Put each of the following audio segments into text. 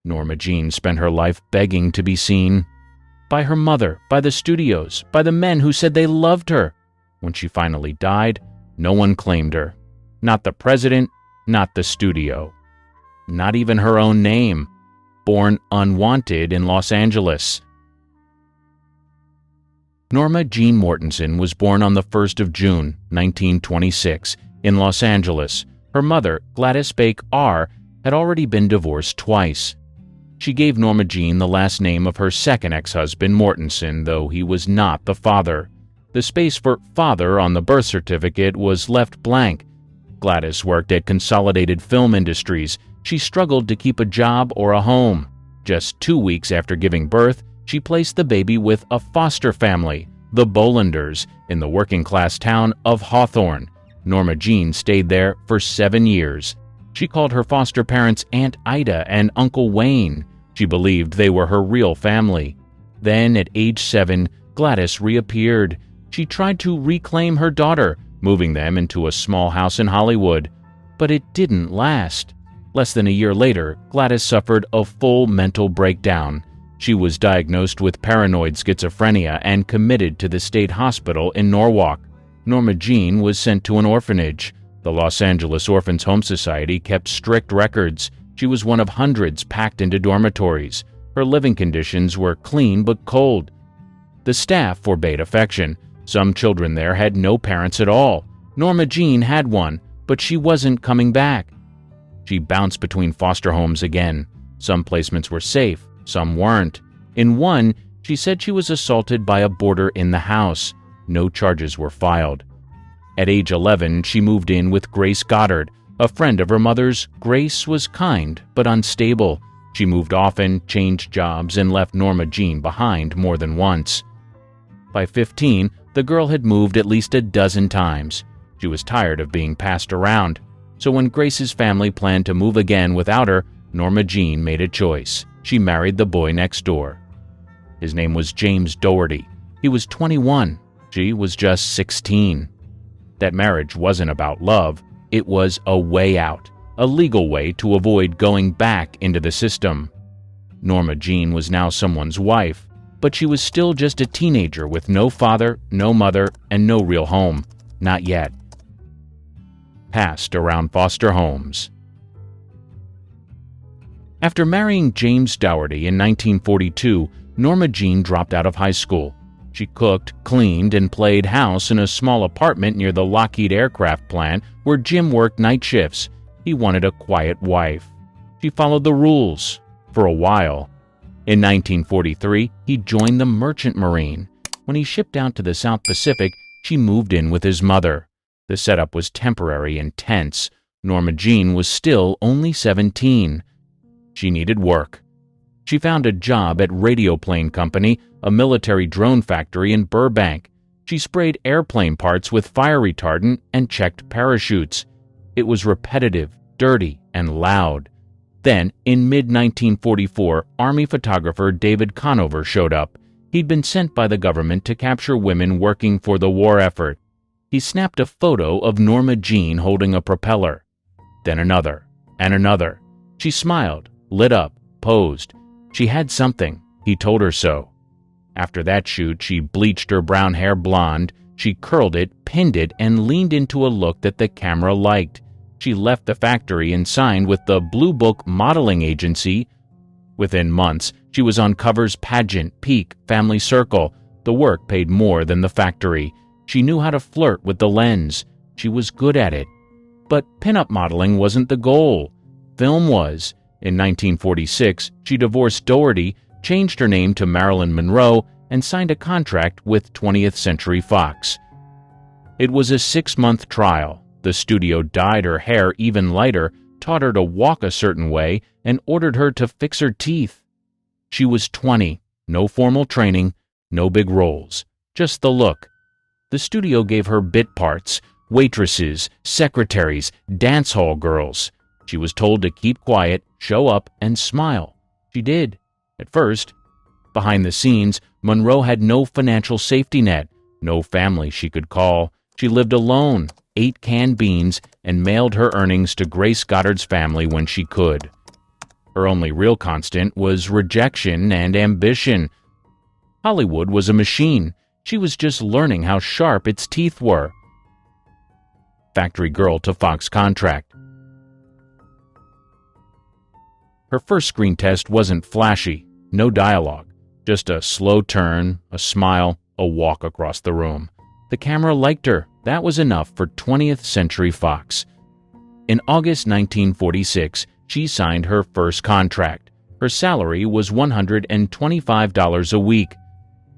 Norma Jeane spent her life begging to be seen. By her mother, by the studios, by the men who said they loved her. When she finally died, no one claimed her. Not the president, not the studio. Not even her own name. Born unwanted in Los Angeles. Norma Jeane Mortenson was born on the 1st of June, 1926, in Los Angeles. Her mother, Gladys Bake R., had already been divorced twice. She gave Norma Jeane the last name of her second ex-husband, Mortenson, though he was not the father. The space for father on the birth certificate was left blank. Gladys worked at Consolidated Film Industries. She struggled to keep a job or a home. Just 2 weeks after giving birth, she placed the baby with a foster family, the Bolanders, in the working-class town of Hawthorne. Norma Jeane stayed there for 7 years. She called her foster parents Aunt Ida and Uncle Wayne. She believed they were her real family. Then, at age 7, Gladys reappeared. She tried to reclaim her daughter, moving them into a small house in Hollywood. But it didn't last. Less than a year later, Gladys suffered a full mental breakdown. She was diagnosed with paranoid schizophrenia and committed to the state hospital in Norwalk. Norma Jeane was sent to an orphanage. The Los Angeles Orphans Home Society kept strict records. She was one of hundreds packed into dormitories. Her living conditions were clean but cold. The staff forbade affection. Some children there had no parents at all. Norma Jeane had one, but she wasn't coming back. She bounced between foster homes again. Some placements were safe, some weren't. In one, she said she was assaulted by a boarder in the house. No charges were filed. At age 11, she moved in with Grace Goddard, a friend of her mother's. Grace was kind but unstable. She moved often, changed jobs, and left Norma Jeane behind more than once. By 15, the girl had moved at least a dozen times. She was tired of being passed around. So when Grace's family planned to move again without her, Norma Jeane made a choice. She married the boy next door. His name was James Doherty. He was 21. She was just 16. That marriage wasn't about love. It was a way out, a legal way to avoid going back into the system. Norma Jeane was now someone's wife, but she was still just a teenager with no father, no mother, and no real home. Not yet. Passed around foster homes. After marrying James Doherty in 1942, Norma Jeane dropped out of high school. She cooked, cleaned, and played house in a small apartment near the Lockheed aircraft plant where Jim worked night shifts. He wanted a quiet wife. She followed the rules for a while. In 1943, he joined the Merchant Marine. When he shipped out to the South Pacific, she moved in with his mother. The setup was temporary and tense. Norma Jeane was still only 17. She needed work. She found a job at Radioplane Company, a military drone factory in Burbank. She sprayed airplane parts with fire retardant and checked parachutes. It was repetitive, dirty, and loud. Then, in mid-1944, Army photographer David Conover showed up. He'd been sent by the government to capture women working for the war effort. He snapped a photo of Norma Jeane holding a propeller. Then another, and another. She smiled, lit up, posed. She had something. He told her so. After that shoot, she bleached her brown hair blonde. She curled it, pinned it, and leaned into a look that the camera liked. She left the factory and signed with the Blue Book modeling agency. Within months, she was on covers Pageant, Peak, Family Circle. The work paid more than the factory. She knew how to flirt with the lens. She was good at it. But pinup modeling wasn't the goal. Film was. In 1946, she divorced Doherty, changed her name to Marilyn Monroe, and signed a contract with 20th Century Fox. It was a 6-month trial. The studio dyed her hair even lighter, taught her to walk a certain way, and ordered her to fix her teeth. She was 20, no formal training, no big roles, just the look. The studio gave her bit parts, waitresses, secretaries, dance hall girls. She was told to keep quiet, show up, and smile. She did, at first. Behind the scenes, Monroe had no financial safety net, no family she could call. She lived alone, ate canned beans, and mailed her earnings to Grace Goddard's family when she could. Her only real constant was rejection and ambition. Hollywood was a machine. She was just learning how sharp its teeth were. Factory girl to Fox contract. Her first screen test wasn't flashy, no dialogue, just a slow turn, a smile, a walk across the room. The camera liked her. That was enough for 20th Century Fox. In August 1946, she signed her first contract. Her salary was $125 a week.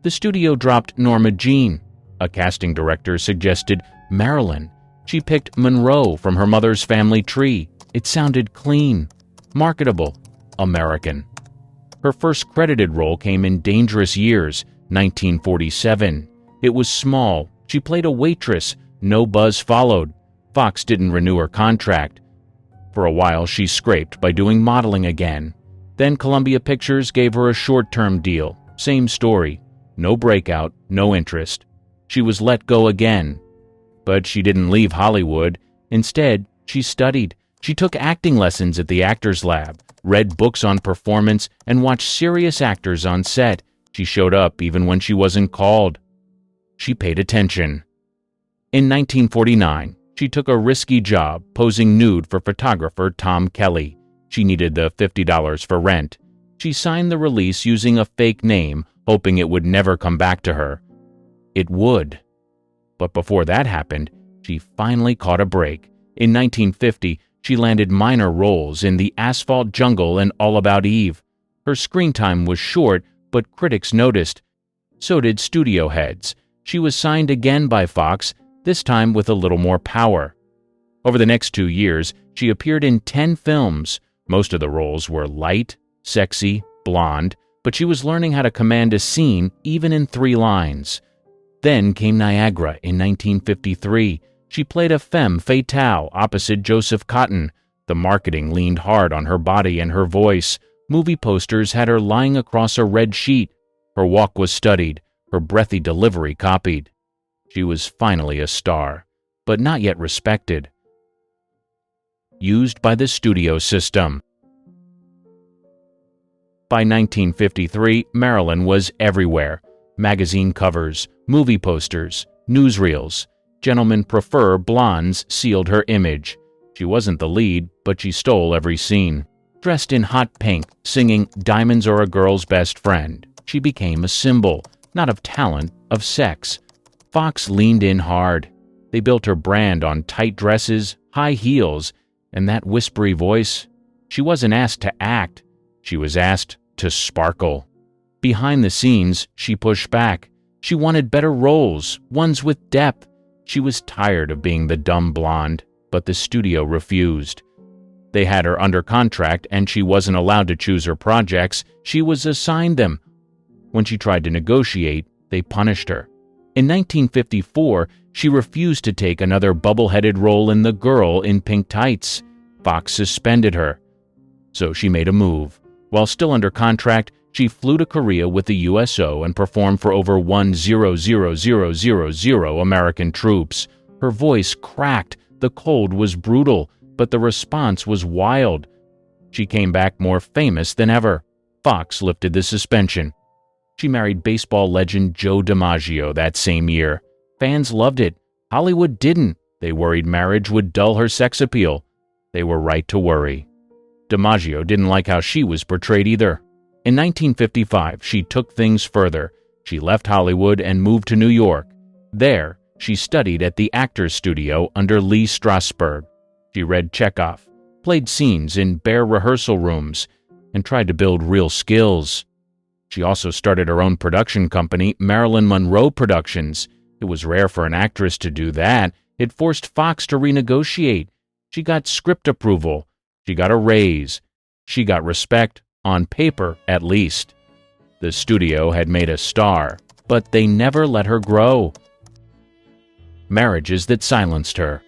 The studio dropped Norma Jeane. A casting director suggested Marilyn. She picked Monroe from her mother's family tree. It sounded clean, marketable, American. Her first credited role came in Dangerous Years, 1947. It was small. She played a waitress. No buzz followed. Fox didn't renew her contract. For a while, she scraped by doing modeling again. Then Columbia Pictures gave her a short-term deal. Same story. No breakout, no interest. She was let go again. But she didn't leave Hollywood. Instead, she studied. She took acting lessons at the Actors Lab, read books on performance, and watched serious actors on set. She showed up even when she wasn't called. She paid attention. In 1949, she took a risky job posing nude for photographer Tom Kelly. She needed the $50 for rent. She signed the release using a fake name, hoping it would never come back to her. It would. But before that happened, she finally caught a break. In 1950, she landed minor roles in The Asphalt Jungle and All About Eve. Her screen time was short, but critics noticed. So did studio heads. She was signed again by Fox, this time with a little more power. Over the next 2 years, she appeared in 10 films. Most of the roles were light, sexy, blonde, but she was learning how to command a scene even in 3 lines. Then came Niagara in 1953. She played a femme fatale opposite Joseph Cotten. The marketing leaned hard on her body and her voice. Movie posters had her lying across a red sheet. Her walk was studied, her breathy delivery copied. She was finally a star, but not yet respected. Used by the studio system. By 1953, Marilyn was everywhere. Magazine covers, movie posters, newsreels. Gentlemen Prefer Blondes sealed her image. She wasn't the lead, but she stole every scene. Dressed in hot pink, singing Diamonds Are a Girl's Best Friend, she became a symbol, not of talent, of sex. Fox leaned in hard. They built her brand on tight dresses, high heels, and that whispery voice. She wasn't asked to act. She was asked to sparkle. Behind the scenes, she pushed back. She wanted better roles, ones with depth. She was tired of being the dumb blonde, but the studio refused. They had her under contract, and she wasn't allowed to choose her projects. She was assigned them. When she tried to negotiate, they punished her. In 1954, she refused to take another bubble-headed role in The Girl in Pink Tights. Fox suspended her. So she made a move. While still under contract, she flew to Korea with the USO and performed for over 1,000,000 American troops. Her voice cracked, the cold was brutal, but the response was wild. She came back more famous than ever. Fox lifted the suspension. She married baseball legend Joe DiMaggio that same year. Fans loved it. Hollywood didn't. They worried marriage would dull her sex appeal. They were right to worry. DiMaggio didn't like how she was portrayed either. In 1955, she took things further. She left Hollywood and moved to New York. There, she studied at the Actors Studio under Lee Strasberg. She read Chekhov, played scenes in bare rehearsal rooms, and tried to build real skills. She also started her own production company, Marilyn Monroe Productions. It was rare for an actress to do that. It forced Fox to renegotiate. She got script approval. She got a raise. She got respect, on paper at least. The studio had made a star, but they never let her grow. Marriages that silenced her.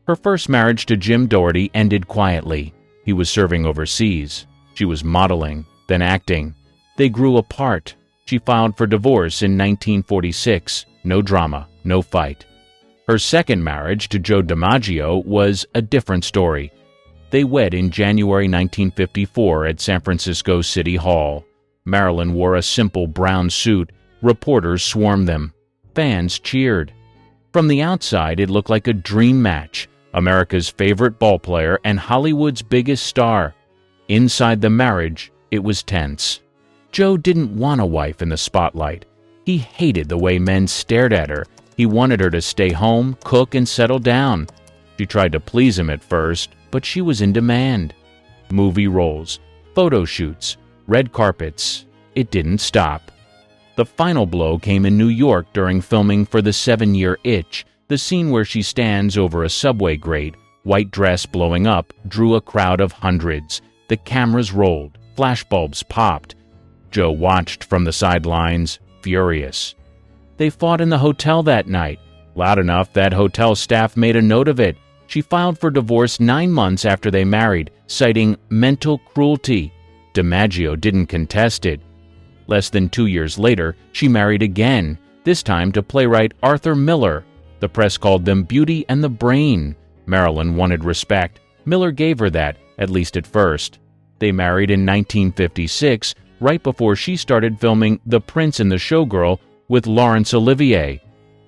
Her first marriage to Jim Doherty ended quietly. He was serving overseas. She was modeling, then acting. They grew apart. She filed for divorce in 1946. No drama, no fight. Her second marriage to Joe DiMaggio was a different story. They wed in January 1954 at San Francisco City Hall. Marilyn wore a simple brown suit. Reporters swarmed them. Fans cheered. From the outside, it looked like a dream match. America's favorite ballplayer and Hollywood's biggest star. Inside the marriage, it was tense. Joe didn't want a wife in the spotlight. He hated the way men stared at her. He wanted her to stay home, cook, and settle down. She tried to please him at first, but she was in demand. Movie roles, photo shoots, red carpets. It didn't stop. The final blow came in New York during filming for The 7-Year Itch. The scene where she stands over a subway grate, white dress blowing up, drew a crowd of hundreds. The cameras rolled. Flashbulbs popped. Joe watched from the sidelines, furious. They fought in the hotel that night, loud enough that hotel staff made a note of it. She filed for divorce 9 months after they married, citing mental cruelty. DiMaggio didn't contest it. Less than 2 years later, she married again, this time to playwright Arthur Miller. The press called them Beauty and the Brain. Marilyn wanted respect. Miller gave her that, at least at first. They married in 1956, right before she started filming The Prince and the Showgirl with Laurence Olivier.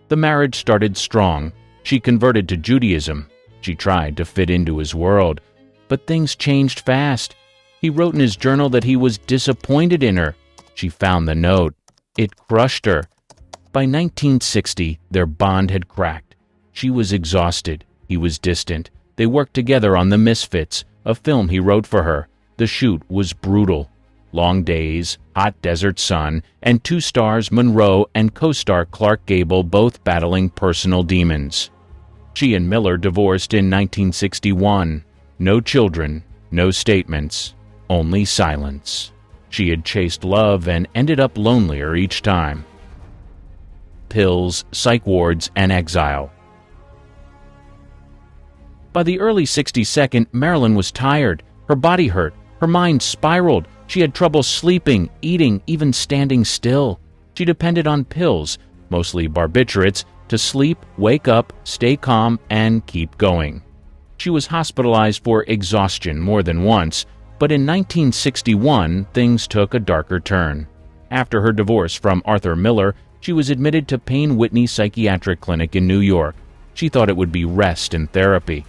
The marriage started strong. She converted to Judaism. She tried to fit into his world. But things changed fast. He wrote in his journal that he was disappointed in her. She found the note. It crushed her. By 1960, their bond had cracked. She was exhausted. He was distant. They worked together on The Misfits, a film he wrote for her. The shoot was brutal. Long days, hot desert sun, and 2 stars Monroe and co-star Clark Gable both battling personal demons. She and Miller divorced in 1961. No children, no statements, only silence. She had chased love and ended up lonelier each time. Pills, psych wards, and exile. By the early 62nd, Marilyn was tired. Her body hurt. Her mind spiraled. She had trouble sleeping, eating, even standing still. She depended on pills, mostly barbiturates, to sleep, wake up, stay calm, and keep going. She was hospitalized for exhaustion more than once, but in 1961, things took a darker turn. After her divorce from Arthur Miller, she was admitted to Payne Whitney Psychiatric Clinic in New York. She thought it would be rest and therapy.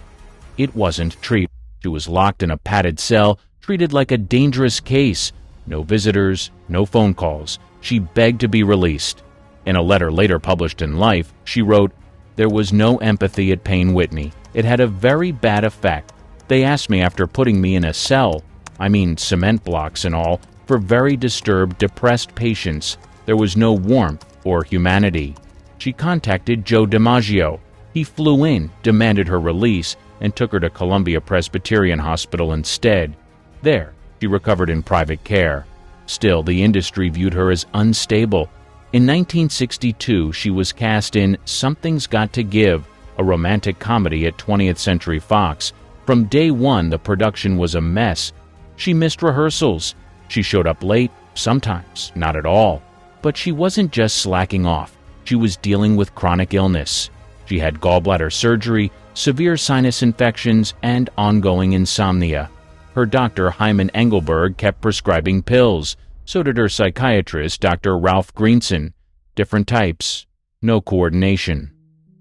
It wasn't treatment. She was locked in a padded cell, treated like a dangerous case. No visitors, no phone calls. She begged to be released. In a letter later published in Life, she wrote, "There was no empathy at Payne Whitney. It had a very bad effect. They asked me after putting me in a cell, I mean cement blocks and all, for very disturbed, depressed patients. There was no warmth or humanity." She contacted Joe DiMaggio. He flew in, demanded her release, and took her to Columbia Presbyterian Hospital instead. There, she recovered in private care. Still, the industry viewed her as unstable. In 1962, she was cast in Something's Got to Give, a romantic comedy at 20th Century Fox. From day one, the production was a mess. She missed rehearsals. She showed up late, sometimes not at all. But she wasn't just slacking off. She was dealing with chronic illness. She had gallbladder surgery, severe sinus infections, and ongoing insomnia. Her doctor, Hyman Engelberg, kept prescribing pills. So did her psychiatrist, Dr. Ralph Greenson. Different types. No coordination.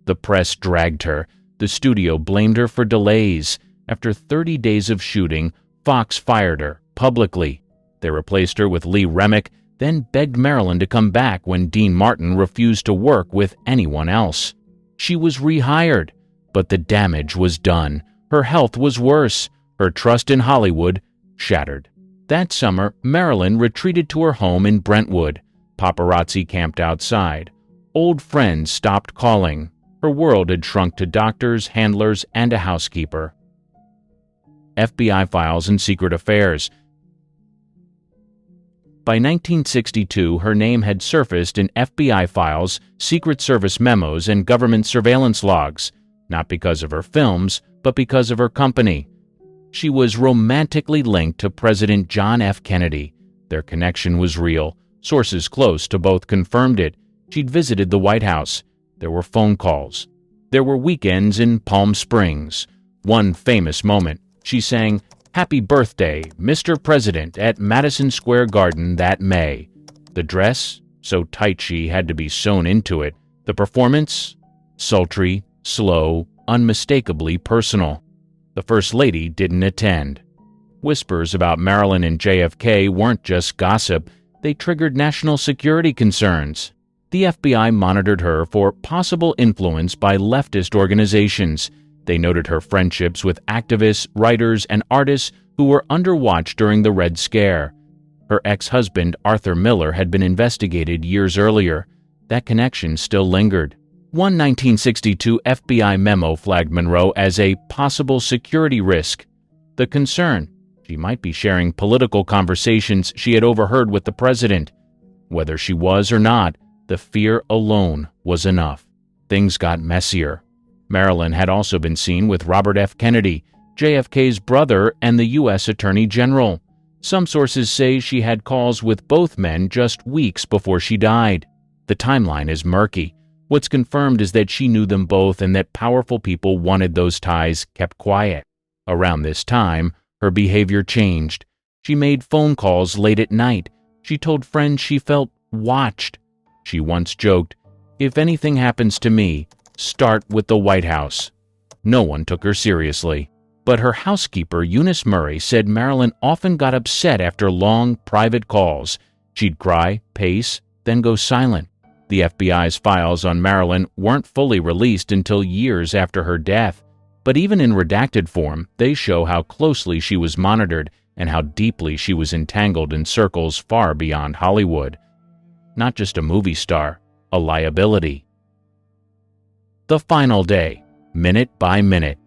The press dragged her. The studio blamed her for delays. After 30 days of shooting, Fox fired her, publicly. They replaced her with Lee Remick, then begged Marilyn to come back when Dean Martin refused to work with anyone else. She was rehired, but the damage was done. Her health was worse. Her trust in Hollywood shattered. That summer, Marilyn retreated to her home in Brentwood. Paparazzi camped outside. Old friends stopped calling. Her world had shrunk to doctors, handlers, and a housekeeper. FBI files and secret affairs. By 1962, her name had surfaced in FBI files, Secret Service memos, and government surveillance logs, not because of her films, but because of her company. She was romantically linked to President John F. Kennedy. Their connection was real. Sources close to both confirmed it. She'd visited the White House. There were phone calls. There were weekends in Palm Springs. One famous moment, She sang "Happy Birthday, Mr. President" at Madison Square Garden that May. The dress, so tight she had to be sewn into it. The performance, sultry, slow, unmistakably personal. The First Lady didn't attend. Whispers about Marilyn and JFK weren't just gossip, they triggered national security concerns. The FBI monitored her for possible influence by leftist organizations. They noted her friendships with activists, writers, and artists who were under watch during the Red Scare. Her ex-husband, Arthur Miller, had been investigated years earlier. That connection still lingered. One 1962 FBI memo flagged Monroe as a possible security risk. The concern: she might be sharing political conversations she had overheard with the president. Whether she was or not, the fear alone was enough. Things got messier. Marilyn had also been seen with Robert F. Kennedy, JFK's brother and the U.S. Attorney General. Some sources say she had calls with both men just weeks before she died. The timeline is murky. What's confirmed is that she knew them both and that powerful people wanted those ties kept quiet. Around this time, her behavior changed. She made phone calls late at night. She told friends she felt watched. She once joked, "If anything happens to me, start with the White House." No one took her seriously. But her housekeeper, Eunice Murray, said Marilyn often got upset after long, private calls. She'd cry, pace, then go silent. The FBI's files on Marilyn weren't fully released until years after her death. But even in redacted form, they show how closely she was monitored and how deeply she was entangled in circles far beyond Hollywood. Not just a movie star, a liability. The final day, minute by minute.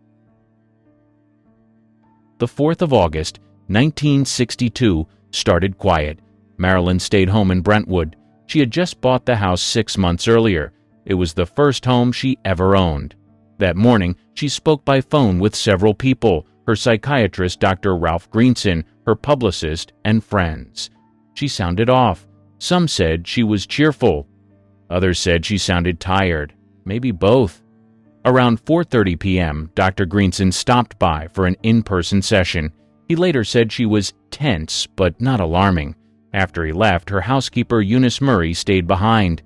The 4th of August, 1962, started quiet. Marilyn stayed home in Brentwood. She had just bought the house 6 months earlier. It was the first home she ever owned. That morning, she spoke by phone with several people: her psychiatrist, Dr. Ralph Greenson, her publicist, and friends. She sounded off. Some said she was cheerful. Others said she sounded tired. Maybe both. Around 4:30 p.m., Dr. Greenson stopped by for an in-person session. He later said she was tense, but not alarming. After he left, her housekeeper, Eunice Murray, stayed behind.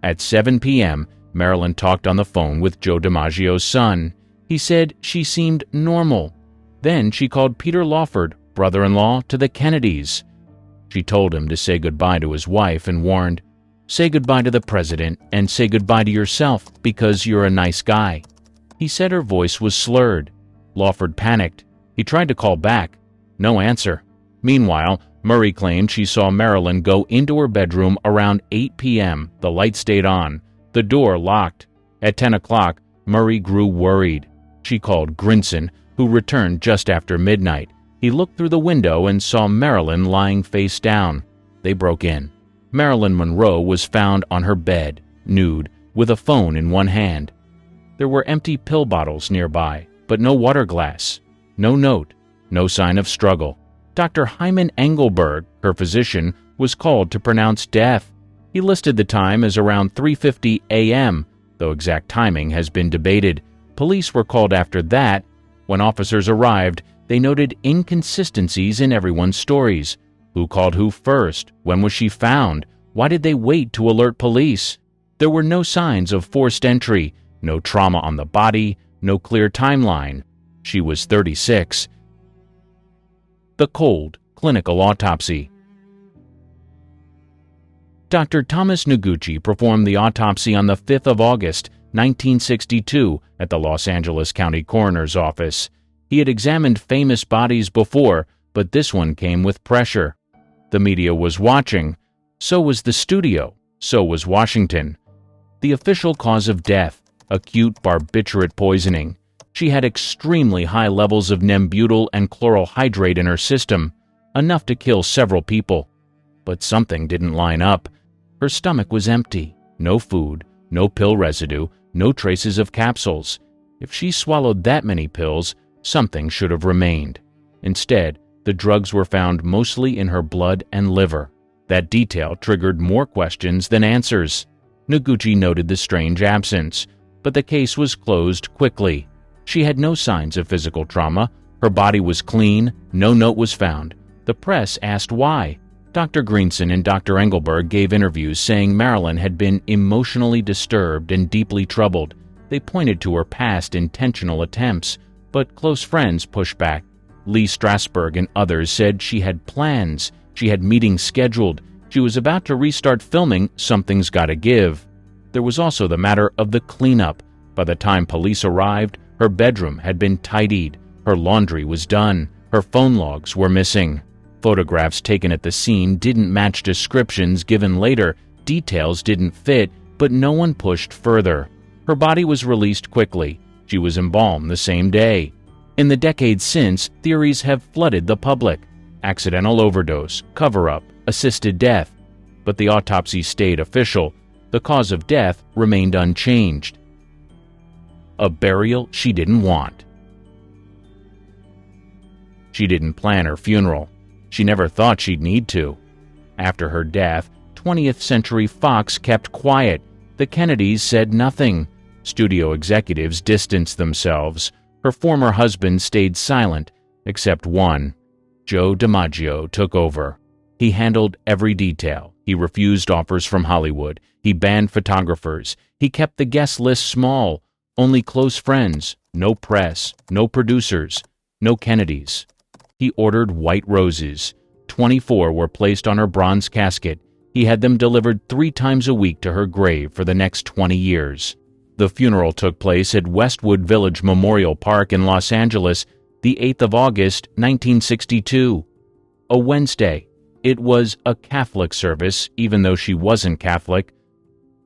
At 7 p.m., Marilyn talked on the phone with Joe DiMaggio's son. He said she seemed normal. Then she called Peter Lawford, brother-in-law to the Kennedys. She told him to say goodbye to his wife and warned, "Say goodbye to the president and say goodbye to yourself because you're a nice guy." He said her voice was slurred. Lawford panicked. He tried to call back. No answer. Meanwhile, Murray claimed she saw Marilyn go into her bedroom around 8 p.m. The light stayed on. The door locked. At 10 o'clock, Murray grew worried. She called Grinson, who returned just after midnight. He looked through the window and saw Marilyn lying face down. They broke in. Marilyn Monroe was found on her bed, nude, with a phone in one hand. There were empty pill bottles nearby, but no water glass, no note, no sign of struggle. Dr. Hyman Engelberg, her physician, was called to pronounce death. He listed the time as around 3:50 a.m., though exact timing has been debated. Police were called after that. When officers arrived, they noted inconsistencies in everyone's stories. Who called who first? When was she found? Why did they wait to alert police? There were no signs of forced entry, no trauma on the body, no clear timeline. She was 36. The cold, clinical autopsy. Dr. Thomas Noguchi performed the autopsy on the 5th of August, 1962, at the Los Angeles County Coroner's Office. He had examined famous bodies before, but this one came with pressure. The media was watching. So was the studio. So was Washington. The official cause of death: acute barbiturate poisoning. She had extremely high levels of Nembutal and chloral hydrate in her system, enough to kill several people. But something didn't line up. Her stomach was empty. No food, no pill residue, no traces of capsules. If she swallowed that many pills, something should have remained. Instead, the drugs were found mostly in her blood and liver. That detail triggered more questions than answers. Noguchi noted the strange absence, but the case was closed quickly. She had no signs of physical trauma. Her body was clean, no note was found. The press asked why. Dr. Greenson and Dr. Engelberg gave interviews saying Marilyn had been emotionally disturbed and deeply troubled. They pointed to her past intentional attempts, but close friends pushed back. Lee Strasberg and others said she had plans, she had meetings scheduled, she was about to restart filming Something's Gotta Give. There was also the matter of the cleanup. By the time police arrived, her bedroom had been tidied, her laundry was done, her phone logs were missing. Photographs taken at the scene didn't match descriptions given later, details didn't fit, but no one pushed further. Her body was released quickly. She was embalmed the same day. In the decades since, theories have flooded the public. Accidental overdose, cover-up, assisted death. But the autopsy stayed official. The cause of death remained unchanged. A burial she didn't want. She didn't plan her funeral. She never thought she'd need to. After her death, 20th Century Fox kept quiet. The Kennedys said nothing. Studio executives distanced themselves. Her former husband stayed silent, except one. Joe DiMaggio took over. He handled every detail. He refused offers from Hollywood. He banned photographers. He kept the guest list small. Only close friends. No press. No producers. No Kennedys. He ordered white roses. 24 were placed on her bronze casket. He had them delivered 3 times a week to her grave for the next 20 years. The funeral took place at Westwood Village Memorial Park in Los Angeles, the 8th of August, 1962. A Wednesday. It was a Catholic service, even though she wasn't Catholic.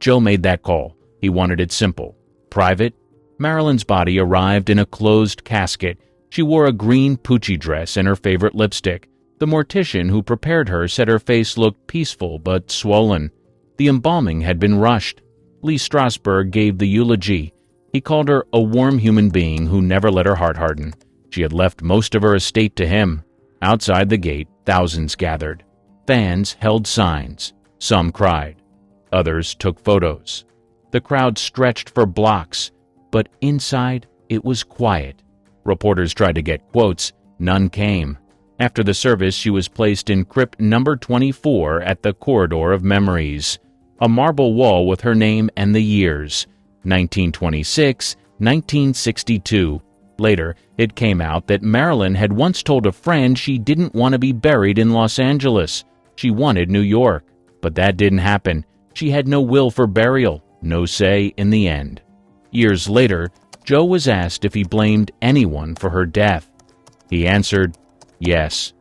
Joe made that call. He wanted it simple. Private. Marilyn's body arrived in a closed casket. She wore a green Pucci dress and her favorite lipstick. The mortician who prepared her said her face looked peaceful but swollen. The embalming had been rushed. Lee Strasberg gave the eulogy. He called her a warm human being who never let her heart harden. She had left most of her estate to him. Outside the gate, thousands gathered. Fans held signs. Some cried. Others took photos. The crowd stretched for blocks, but inside it was quiet. Reporters tried to get quotes. None came. After the service, she was placed in crypt number 24 at the Corridor of Memories. A marble wall with her name and the years. 1926, 1962. Later, it came out that Marilyn had once told a friend she didn't want to be buried in Los Angeles. She wanted New York. But that didn't happen. She had no will for burial, no say in the end. Years later, Joe was asked if he blamed anyone for her death. He answered, yes.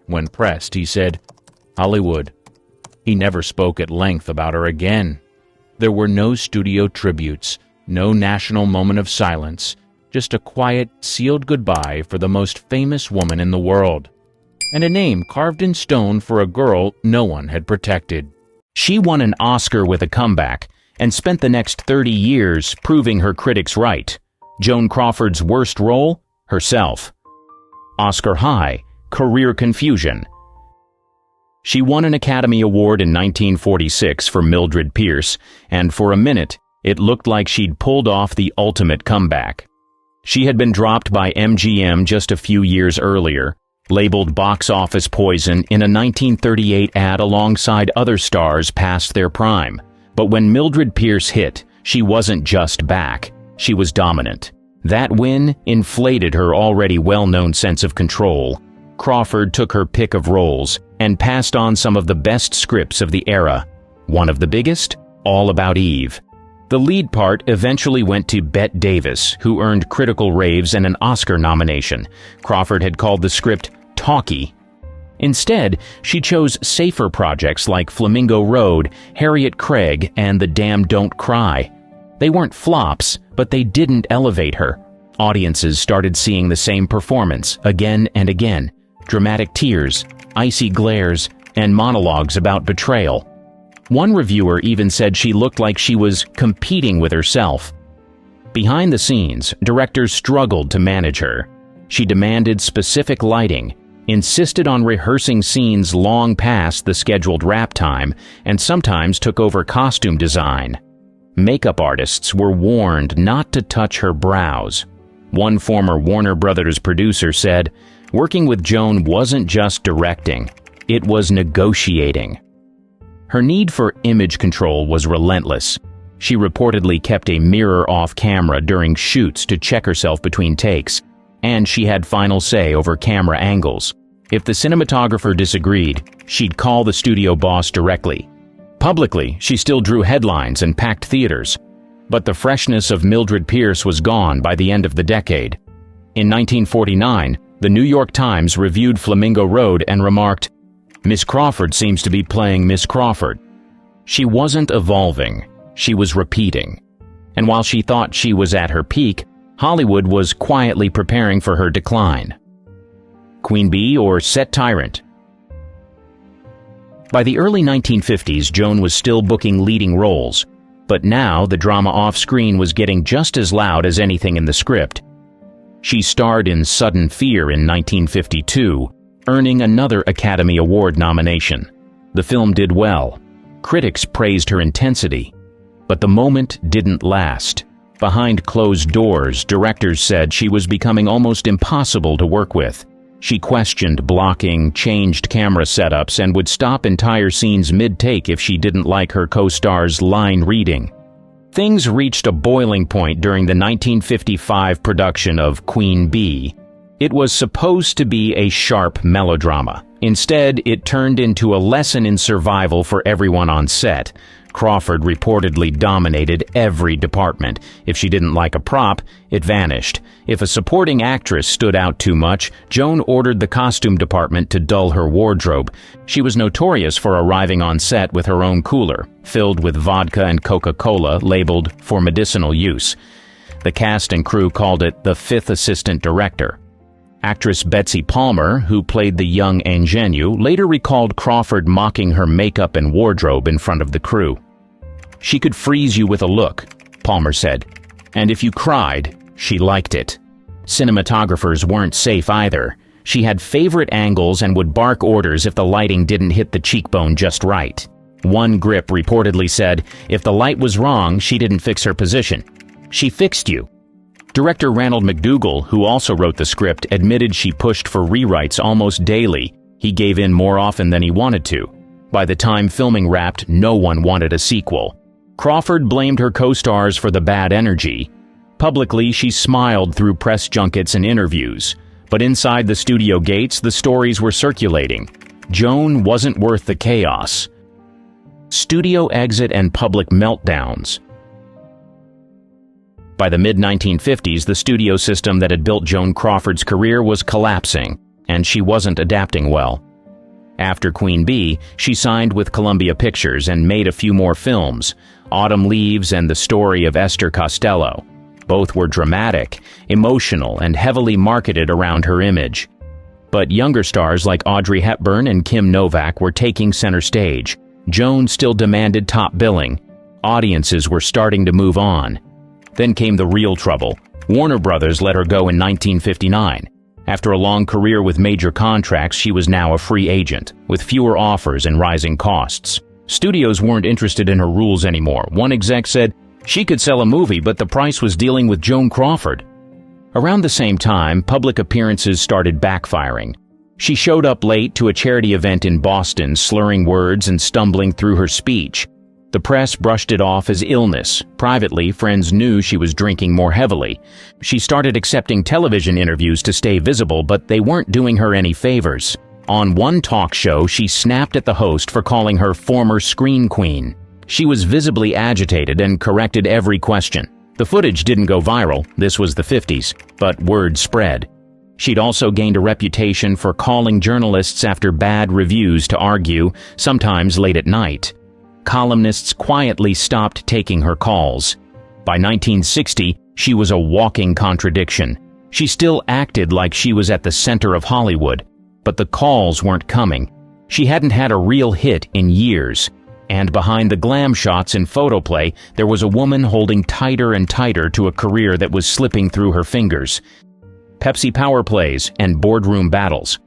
When pressed, he said, Hollywood. He never spoke at length about her again. There were no studio tributes, no national moment of silence, just a quiet, sealed goodbye for the most famous woman in the world, and a name carved in stone for a girl no one had protected. She won an Oscar with a comeback and spent the next 30 years proving her critics right. Joan Crawford's worst role? Herself. Oscar high, career confusion. She won an Academy Award in 1946 for Mildred Pierce, and for a minute, it looked like she'd pulled off the ultimate comeback. She had been dropped by MGM just a few years earlier, labeled box office poison in a 1938 ad alongside other stars past their prime. But when Mildred Pierce hit, she wasn't just back. She was dominant. That win inflated her already well-known sense of control. Crawford took her pick of roles and passed on some of the best scripts of the era. One of the biggest? All About Eve. The lead part eventually went to Bette Davis, who earned critical raves and an Oscar nomination. Crawford had called the script talky. Instead, she chose safer projects like Flamingo Road, Harriet Craig, and The Damned Don't Cry. They weren't flops, but they didn't elevate her. Audiences started seeing the same performance again and again. Dramatic tears, icy glares, and monologues about betrayal. One reviewer even said she looked like she was competing with herself. Behind the scenes, directors struggled to manage her. She demanded specific lighting, insisted on rehearsing scenes long past the scheduled wrap time, and sometimes took over costume design. Makeup artists were warned not to touch her brows. One former Warner Brothers producer said, "Working with Joan wasn't just directing, it was negotiating." Her need for image control was relentless. She reportedly kept a mirror off camera during shoots to check herself between takes, and she had final say over camera angles. If the cinematographer disagreed, she'd call the studio boss directly. Publicly, she still drew headlines and packed theaters, but the freshness of Mildred Pierce was gone by the end of the decade. In 1949, the New York Times reviewed Flamingo Road and remarked, "Miss Crawford seems to be playing Miss Crawford." She wasn't evolving, she was repeating. And while she thought she was at her peak, Hollywood was quietly preparing for her decline. Queen Bee or set tyrant? By the early 1950s, Joan was still booking leading roles, but now the drama off-screen was getting just as loud as anything in the script. She starred in Sudden Fear in 1952, earning another Academy Award nomination. The film did well. Critics praised her intensity. But the moment didn't last. Behind closed doors, directors said she was becoming almost impossible to work with. She questioned blocking, changed camera setups, and would stop entire scenes mid-take if she didn't like her co-star's line reading. Things reached a boiling point during the 1955 production of Queen Bee. It was supposed to be a sharp melodrama. Instead, it turned into a lesson in survival for everyone on set. Crawford reportedly dominated every department. If she didn't like a prop, it vanished. If a supporting actress stood out too much, Joan ordered the costume department to dull her wardrobe. She was notorious for arriving on set with her own cooler, filled with vodka and Coca-Cola labeled for medicinal use. The cast and crew called it the fifth assistant director. Actress Betsy Palmer, who played the young ingenue, later recalled Crawford mocking her makeup and wardrobe in front of the crew. "She could freeze you with a look," Palmer said, "and if you cried, she liked it." Cinematographers weren't safe either. She had favorite angles and would bark orders if the lighting didn't hit the cheekbone just right. One grip reportedly said, "If the light was wrong, she didn't fix her position. She fixed you." Director Ranald McDougall, who also wrote the script, admitted she pushed for rewrites almost daily. He gave in more often than he wanted to. By the time filming wrapped, no one wanted a sequel. Crawford blamed her co-stars for the bad energy. Publicly, she smiled through press junkets and interviews. But inside the studio gates, the stories were circulating. Joan wasn't worth the chaos. Studio exit and public meltdowns. By the mid-1950s, the studio system that had built Joan Crawford's career was collapsing, and she wasn't adapting well. After Queen Bee, she signed with Columbia Pictures and made a few more films, Autumn Leaves and The Story of Esther Costello. Both were dramatic, emotional, and heavily marketed around her image. But younger stars like Audrey Hepburn and Kim Novak were taking center stage. Joan still demanded top billing. Audiences were starting to move on. Then came the real trouble. Warner Brothers let her go in 1959. After a long career with major contracts, she was now a free agent, with fewer offers and rising costs. Studios weren't interested in her rules anymore. One exec said, "She could sell a movie, but the price was dealing with Joan Crawford." Around the same time, public appearances started backfiring. She showed up late to a charity event in Boston, slurring words and stumbling through her speech. The press brushed it off as illness. Privately, friends knew she was drinking more heavily. She started accepting television interviews to stay visible, but they weren't doing her any favors. On one talk show, she snapped at the host for calling her former screen queen. She was visibly agitated and corrected every question. The footage didn't go viral, this was the 50s, but word spread. She'd also gained a reputation for calling journalists after bad reviews to argue, sometimes late at night. Columnists quietly stopped taking her calls. By 1960, she was a walking contradiction. She still acted like she was at the center of Hollywood, but the calls weren't coming. She hadn't had a real hit in years. And behind the glam shots in photoplay, there was a woman holding tighter and tighter to a career that was slipping through her fingers. Pepsi power plays and boardroom battles.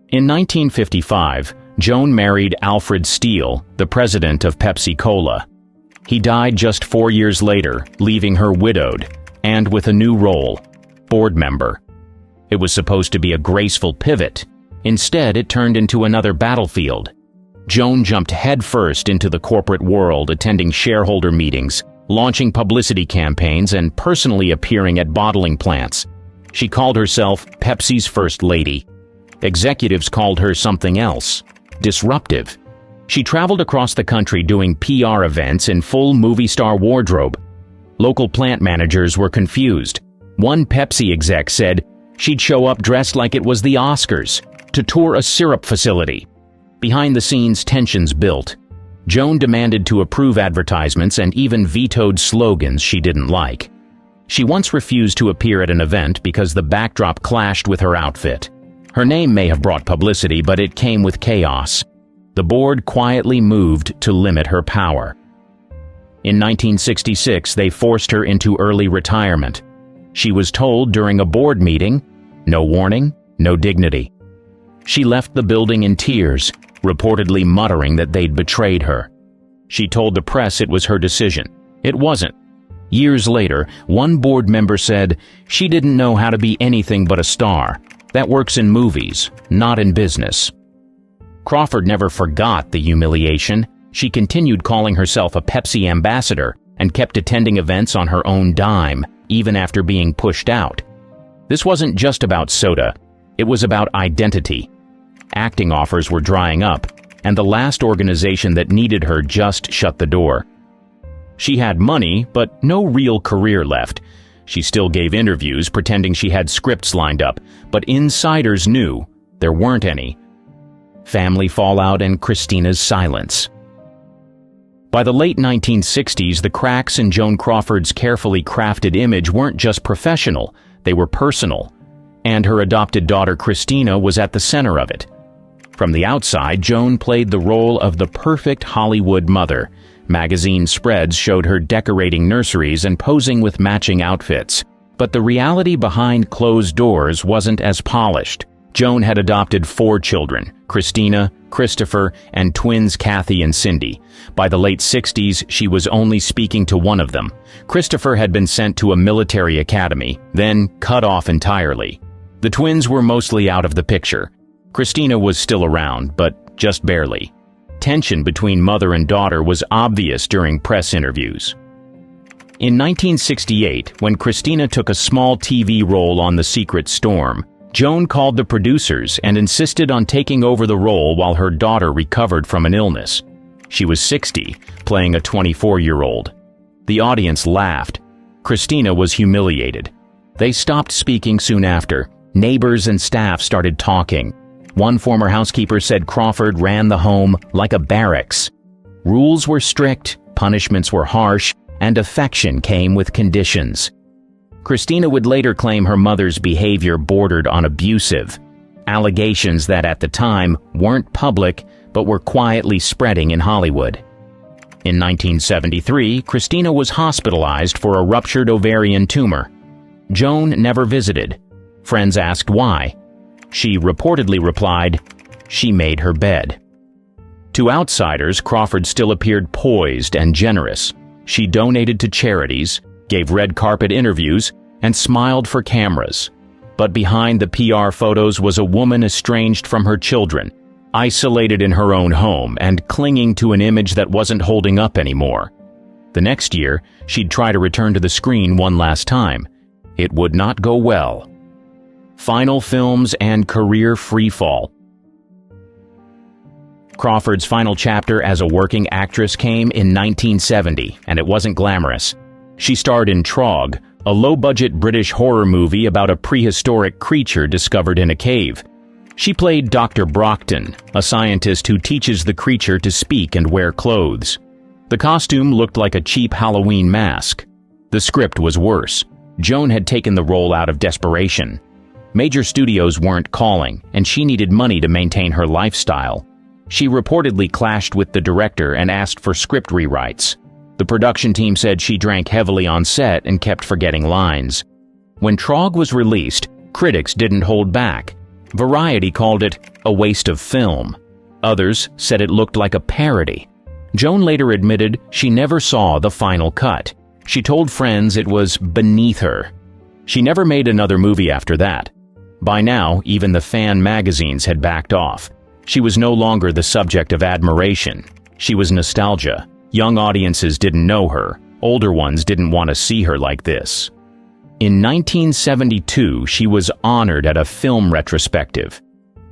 In 1955, Joan married Alfred Steele, the president of Pepsi Cola. He died just 4 years later, leaving her widowed, and with a new role, board member. It was supposed to be a graceful pivot. Instead, it turned into another battlefield. Joan jumped headfirst into the corporate world, attending shareholder meetings, launching publicity campaigns, and personally appearing at bottling plants. She called herself Pepsi's First Lady. Executives called her something else: disruptive. She traveled across the country doing PR events in full movie star wardrobe. Local plant managers were confused. One Pepsi exec said she'd show up dressed like it was the Oscars to tour a syrup facility. Behind the scenes, tensions built. Joan demanded to approve advertisements and even vetoed slogans she didn't like. She once refused to appear at an event because the backdrop clashed with her outfit. Her name may have brought publicity, but it came with chaos. The board quietly moved to limit her power. In 1966, they forced her into early retirement. She was told during a board meeting, no warning, no dignity. She left the building in tears, reportedly muttering that they'd betrayed her. She told the press it was her decision. It wasn't. Years later, one board member said she didn't know how to be anything but a star. That works in movies, not in business. Crawford never forgot the humiliation. She continued calling herself a Pepsi ambassador and kept attending events on her own dime, even after being pushed out. This wasn't just about soda. It was about identity. Acting offers were drying up, and the last organization that needed her just shut the door. She had money, but no real career left. She still gave interviews pretending she had scripts lined up, but insiders knew there weren't any. Family fallout and Christina's silence. By the late 1960s, the cracks in Joan Crawford's carefully crafted image weren't just professional, they were personal. And her adopted daughter Christina was at the center of it. From the outside, Joan played the role of the perfect Hollywood mother. Magazine spreads showed her decorating nurseries and posing with matching outfits. But the reality behind closed doors wasn't as polished. Joan had adopted 4 children: Christina, Christopher, and twins Kathy and Cindy. By the late 60s, she was only speaking to one of them. Christopher had been sent to a military academy, then cut off entirely. The twins were mostly out of the picture. Christina was still around, but just barely. Tension between mother and daughter was obvious during press interviews. In 1968, when Christina took a small TV role on The Secret Storm, Joan called the producers and insisted on taking over the role while her daughter recovered from an illness. She was 60, playing a 24-year-old. The audience laughed. Christina was humiliated. They stopped speaking soon after. Neighbors and staff started talking. One former housekeeper said Crawford ran the home like a barracks. Rules were strict, punishments were harsh, and affection came with conditions. Christina would later claim her mother's behavior bordered on abusive, allegations that at the time weren't public but were quietly spreading in Hollywood. In 1973, Christina was hospitalized for a ruptured ovarian tumor. Joan never visited. Friends asked why. She reportedly replied, "She made her bed." To outsiders, Crawford still appeared poised and generous. She donated to charities, gave red carpet interviews, and smiled for cameras. But behind the PR photos was a woman estranged from her children, isolated in her own home and clinging to an image that wasn't holding up anymore. The next year, she'd try to return to the screen one last time. It would not go well. Final films and career freefall. Crawford's final chapter as a working actress came in 1970, and it wasn't glamorous. She starred in Trog, a low-budget British horror movie about a prehistoric creature discovered in a cave. She played Dr. Brockton, a scientist who teaches the creature to speak and wear clothes. The costume looked like a cheap Halloween mask. The script was worse. Joan had taken the role out of desperation. Major studios weren't calling, and she needed money to maintain her lifestyle. She reportedly clashed with the director and asked for script rewrites. The production team said she drank heavily on set and kept forgetting lines. When Trog was released, critics didn't hold back. Variety called it a waste of film. Others said it looked like a parody. Joan later admitted she never saw the final cut. She told friends it was beneath her. She never made another movie after that. By now, even the fan magazines had backed off. She was no longer the subject of admiration. She was nostalgia. Young audiences didn't know her. Older ones didn't want to see her like this. In 1972, she was honored at a film retrospective.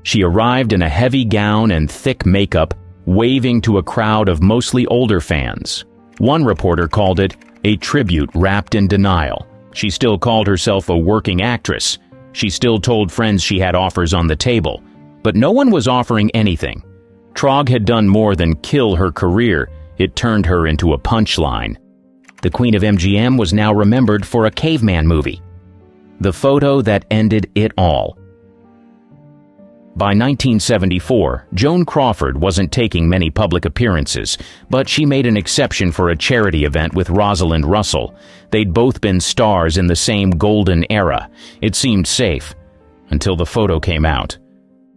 She arrived in a heavy gown and thick makeup, waving to a crowd of mostly older fans. One reporter called it a tribute wrapped in denial. She still called herself a working actress. She still told friends she had offers on the table. But no one was offering anything. Trog had done more than kill her career. It turned her into a punchline. The Queen of MGM was now remembered for a caveman movie. The photo that ended it all. By 1974, Joan Crawford wasn't taking many public appearances, but she made an exception for a charity event with Rosalind Russell. They'd both been stars in the same golden era. It seemed safe, until the photo came out.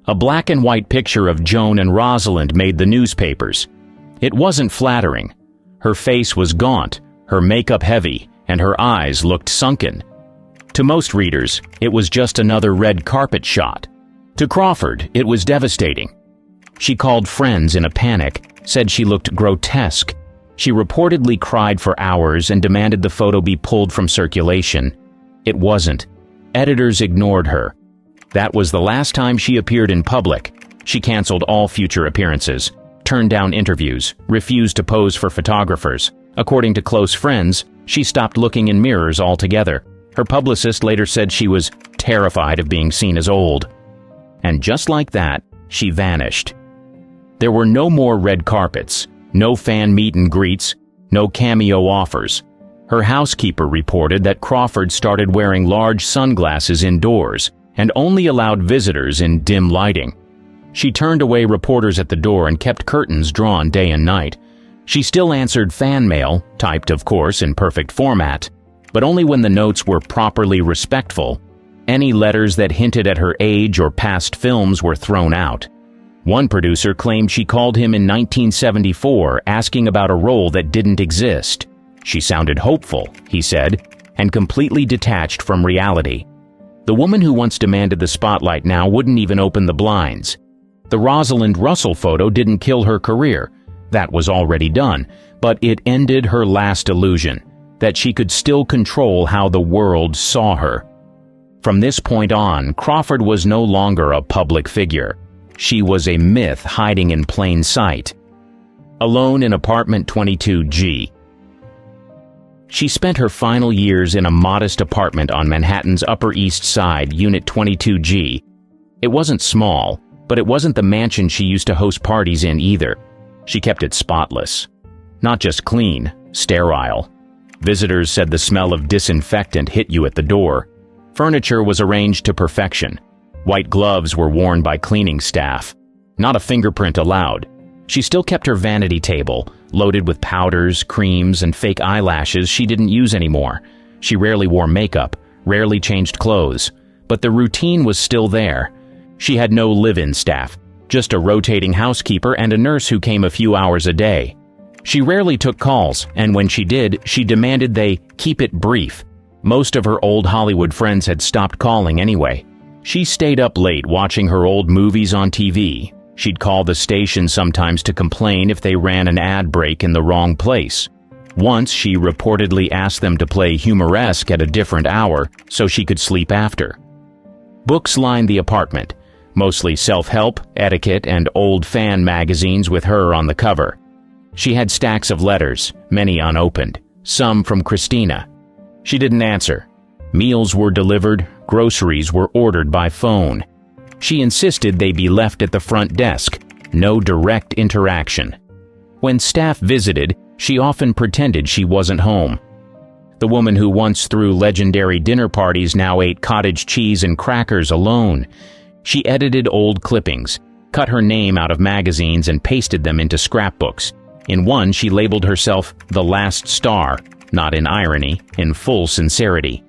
A black and white picture of Joan and Rosalind made the newspapers. It wasn't flattering. Her face was gaunt, her makeup heavy, and her eyes looked sunken. To most readers, it was just another red carpet shot. To Crawford, it was devastating. She called friends in a panic, said she looked grotesque. She reportedly cried for hours and demanded the photo be pulled from circulation. It wasn't. Editors ignored her. That was the last time she appeared in public. She canceled all future appearances, turned down interviews, refused to pose for photographers. According to close friends, she stopped looking in mirrors altogether. Her publicist later said she was terrified of being seen as old. And just like that, she vanished. There were no more red carpets, no fan meet and greets, no cameo offers. Her housekeeper reported that Crawford started wearing large sunglasses indoors and only allowed visitors in dim lighting. She turned away reporters at the door and kept curtains drawn day and night. She still answered fan mail, typed of course in perfect format, but only when the notes were properly respectful. Any letters that hinted at her age or past films were thrown out. One producer claimed she called him in 1974 asking about a role that didn't exist. She sounded hopeful, he said, and completely detached from reality. The woman who once demanded the spotlight now wouldn't even open the blinds. The Rosalind Russell photo didn't kill her career. That was already done, but it ended her last illusion, that she could still control how the world saw her. From this point on, Crawford was no longer a public figure. She was a myth hiding in plain sight. Alone in apartment 22G. She spent her final years in a modest apartment on Manhattan's Upper East Side, Unit 22G. It wasn't small, but it wasn't the mansion she used to host parties in either. She kept it spotless. Not just clean, sterile. Visitors said the smell of disinfectant hit you at the door. Furniture was arranged to perfection. White gloves were worn by cleaning staff. Not a fingerprint allowed. She still kept her vanity table, loaded with powders, creams, and fake eyelashes she didn't use anymore. She rarely wore makeup, rarely changed clothes, but the routine was still there. She had no live-in staff, just a rotating housekeeper and a nurse who came a few hours a day. She rarely took calls, and when she did, she demanded they keep it brief. Most of her old Hollywood friends had stopped calling anyway. She stayed up late watching her old movies on TV. She'd call the station sometimes to complain if they ran an ad break in the wrong place. Once she reportedly asked them to play Humoresque at a different hour so she could sleep after. Books lined the apartment, mostly self-help, etiquette, and old fan magazines with her on the cover. She had stacks of letters, many unopened, some from Christina. She didn't answer. Meals were delivered, groceries were ordered by phone. She insisted they be left at the front desk, no direct interaction. When staff visited, she often pretended she wasn't home. The woman who once threw legendary dinner parties now ate cottage cheese and crackers alone. She edited old clippings, cut her name out of magazines and pasted them into scrapbooks. In one, she labeled herself the last star, not in irony, in full sincerity.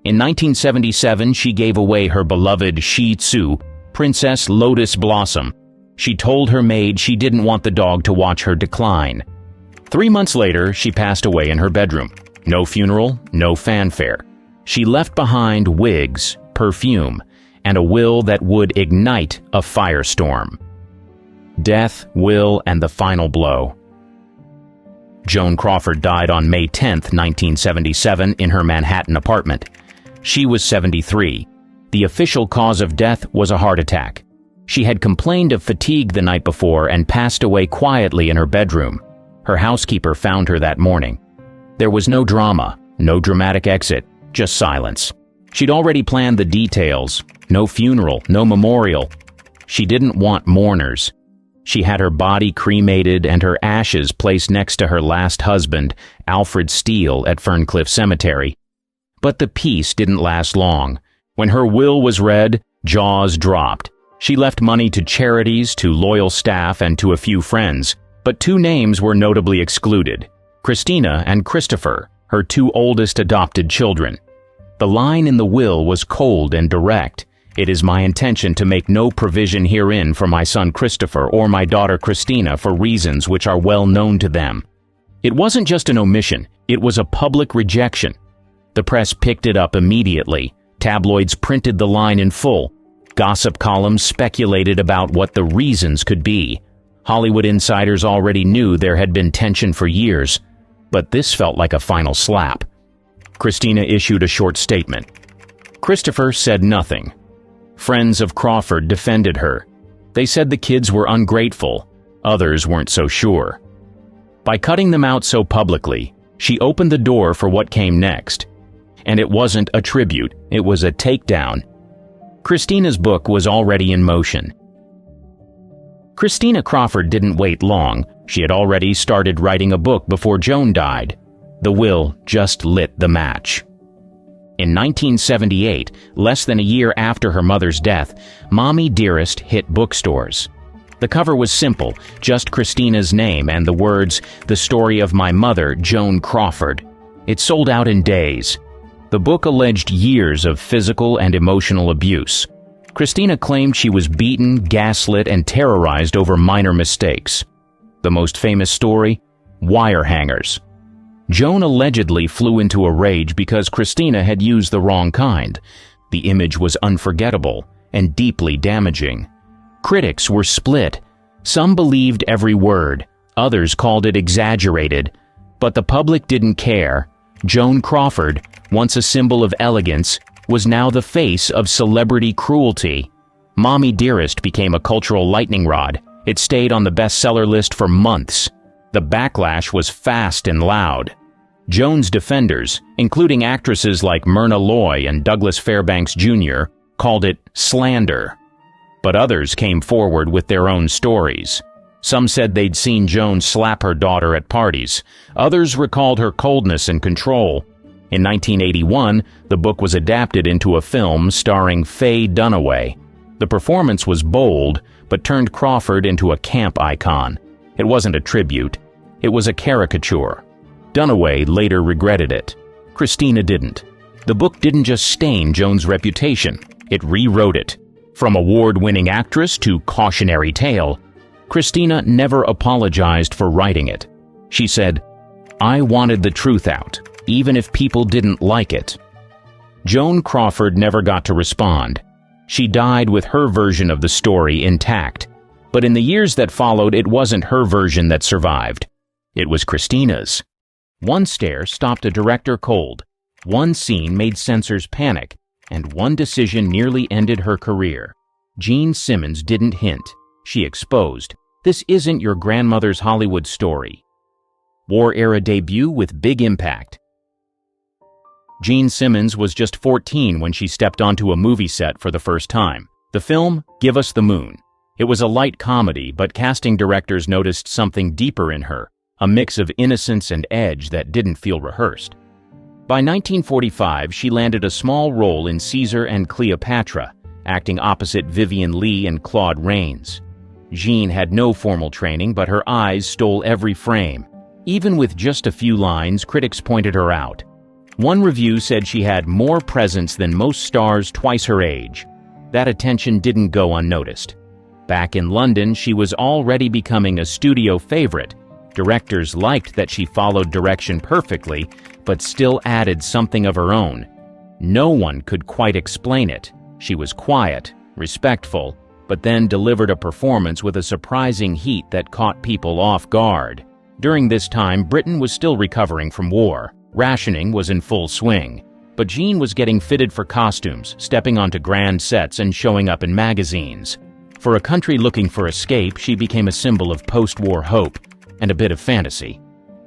In 1977, she gave away her beloved Shih Tzu, Princess Lotus Blossom. She told her maid she didn't want the dog to watch her decline. 3 months later, she passed away in her bedroom. No funeral, no fanfare. She left behind wigs, perfume, and a will that would ignite a firestorm. Death, will, and the final blow. Joan Crawford died on May 10, 1977, in her Manhattan apartment. She was 73. The official cause of death was a heart attack. She had complained of fatigue the night before and passed away quietly in her bedroom. Her housekeeper found her that morning. There was no drama, no dramatic exit, just silence. She'd already planned the details. No funeral, no memorial. She didn't want mourners. She had her body cremated and her ashes placed next to her last husband, Alfred Steele, at Ferncliff Cemetery. But the peace didn't last long. When her will was read, jaws dropped. She left money to charities, to loyal staff, and to a few friends. But two names were notably excluded: Christina and Christopher, her two oldest adopted children. The line in the will was cold and direct. "It is my intention to make no provision herein for my son Christopher or my daughter Christina for reasons which are well known to them." It wasn't just an omission, it was a public rejection. The press picked it up immediately. Tabloids printed the line in full. Gossip columns speculated about what the reasons could be. Hollywood insiders already knew there had been tension for years, but this felt like a final slap. Christina issued a short statement. Christopher said nothing. Friends of Crawford defended her. They said the kids were ungrateful. Others weren't so sure. By cutting them out so publicly, she opened the door for what came next. And it wasn't a tribute, it was a takedown. Christina's book was already in motion. Christina Crawford didn't wait long. She had already started writing a book before Joan died. The will just lit the match. In 1978, less than a year after her mother's death, Mommy Dearest hit bookstores. The cover was simple, just Christina's name and the words, "The story of my mother, Joan Crawford." It sold out in days. The book alleged years of physical and emotional abuse. Christina claimed she was beaten, gaslit, and terrorized over minor mistakes. The most famous story? Wire hangers. Joan allegedly flew into a rage because Christina had used the wrong kind. The image was unforgettable and deeply damaging. Critics were split. Some believed every word. Others called it exaggerated. But the public didn't care. Joan Crawford, once a symbol of elegance, was now the face of celebrity cruelty. Mommy Dearest became a cultural lightning rod. It stayed on the bestseller list for months. The backlash was fast and loud. Joan's defenders, including actresses like Myrna Loy and Douglas Fairbanks Jr., called it slander. But others came forward with their own stories. Some said they'd seen Joan slap her daughter at parties. Others recalled her coldness and control. In 1981, the book was adapted into a film starring Faye Dunaway. The performance was bold, but turned Crawford into a camp icon. It wasn't a tribute. It was a caricature. Dunaway later regretted it. Christina didn't. The book didn't just stain Joan's reputation. It rewrote it. From award-winning actress to cautionary tale, Christina never apologized for writing it. She said, "I wanted the truth out, even if people didn't like it." Joan Crawford never got to respond. She died with her version of the story intact. But in the years that followed, it wasn't her version that survived. It was Christina's. One stare stopped a director cold. One scene made censors panic. And one decision nearly ended her career. Gene Simmons didn't hint. She exposed. This isn't your grandmother's Hollywood story. War-era debut with big impact. Gene Simmons was just 14 when she stepped onto a movie set for the first time. The film, Give Us the Moon. It was a light comedy, but casting directors noticed something deeper in her, a mix of innocence and edge that didn't feel rehearsed. By 1945, she landed a small role in Caesar and Cleopatra, acting opposite Vivien Leigh and Claude Rains. Jean had no formal training, but her eyes stole every frame. Even with just a few lines, critics pointed her out. One review said she had more presence than most stars twice her age. That attention didn't go unnoticed. Back in London, she was already becoming a studio favorite, Directors liked that she followed direction perfectly, but still added something of her own. No one could quite explain it. She was quiet, respectful, but then delivered a performance with a surprising heat that caught people off guard. During this time, Britain was still recovering from war. Rationing was in full swing. But Jeane was getting fitted for costumes, stepping onto grand sets and showing up in magazines. For a country looking for escape, she became a symbol of post-war hope and a bit of fantasy.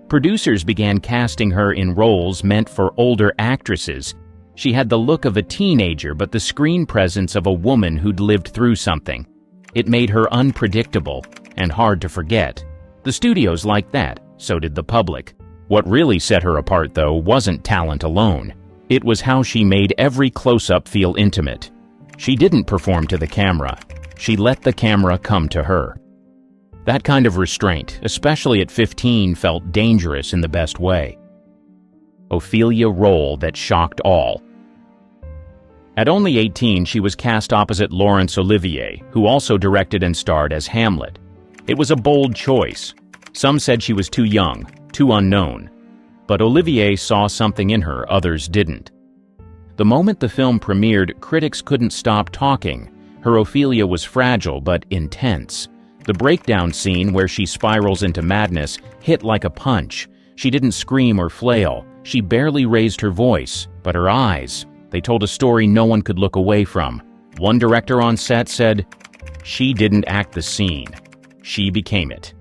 Producers began casting her in roles meant for older actresses. She had the look of a teenager, but the screen presence of a woman who'd lived through something. It made her unpredictable and hard to forget. The studios liked that, so did the public. What really set her apart, though, wasn't talent alone. It was how she made every close-up feel intimate. She didn't perform to the camera. She let the camera come to her. That kind of restraint, especially at 15, felt dangerous in the best way. Ophelia role that shocked all. At only 18, she was cast opposite Laurence Olivier, who also directed and starred as Hamlet. It was a bold choice. Some said she was too young, too unknown. But Olivier saw something in her others didn't. The moment the film premiered, critics couldn't stop talking. Her Ophelia was fragile but intense. The breakdown scene where she spirals into madness hit like a punch. She didn't scream or flail. She barely raised her voice, but her eyes, they told a story no one could look away from. One director on set said, "She didn't act the scene. She became it."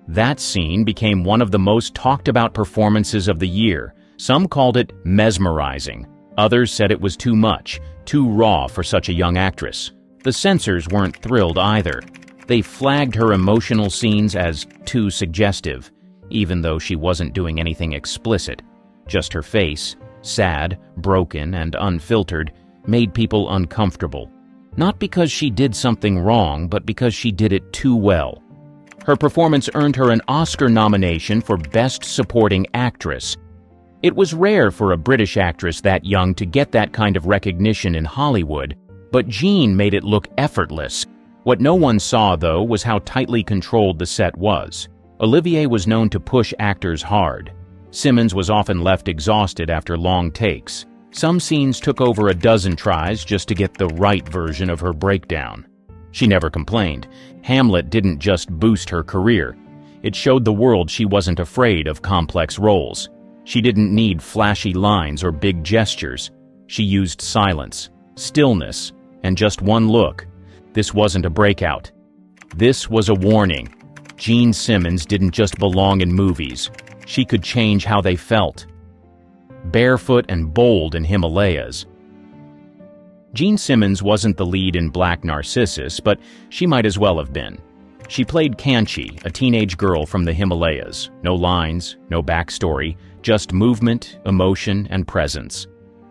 That scene became one of the most talked about performances of the year. Some called it mesmerizing. Others said it was too much, too raw for such a young actress. The censors weren't thrilled either. They flagged her emotional scenes as too suggestive, even though she wasn't doing anything explicit. Just her face, sad, broken, and unfiltered, made people uncomfortable. Not because she did something wrong, but because she did it too well. Her performance earned her an Oscar nomination for Best Supporting Actress. It was rare for a British actress that young to get that kind of recognition in Hollywood, but Jeane made it look effortless. What no one saw, though, was how tightly controlled the set was. Olivier was known to push actors hard. Simmons was often left exhausted after long takes. Some scenes took over a dozen tries just to get the right version of her breakdown. She never complained. Hamlet didn't just boost her career. It showed the world she wasn't afraid of complex roles. She didn't need flashy lines or big gestures. She used silence, stillness, and just one look. This wasn't a breakout. This was a warning. Jeane Simmons didn't just belong in movies. She could change how they felt. Barefoot and bold in Himalayas. Jeane Simmons wasn't the lead in Black Narcissus, but she might as well have been. She played Kanchi, a teenage girl from the Himalayas. No lines, no backstory, just movement, emotion, and presence.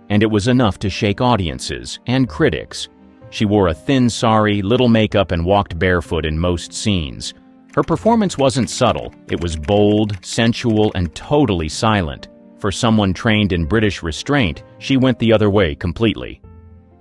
And it was enough to shake audiences and critics. She wore a thin sari, little makeup, and walked barefoot in most scenes. Her performance wasn't subtle. It was bold, sensual, and totally silent. For someone trained in British restraint, she went the other way completely.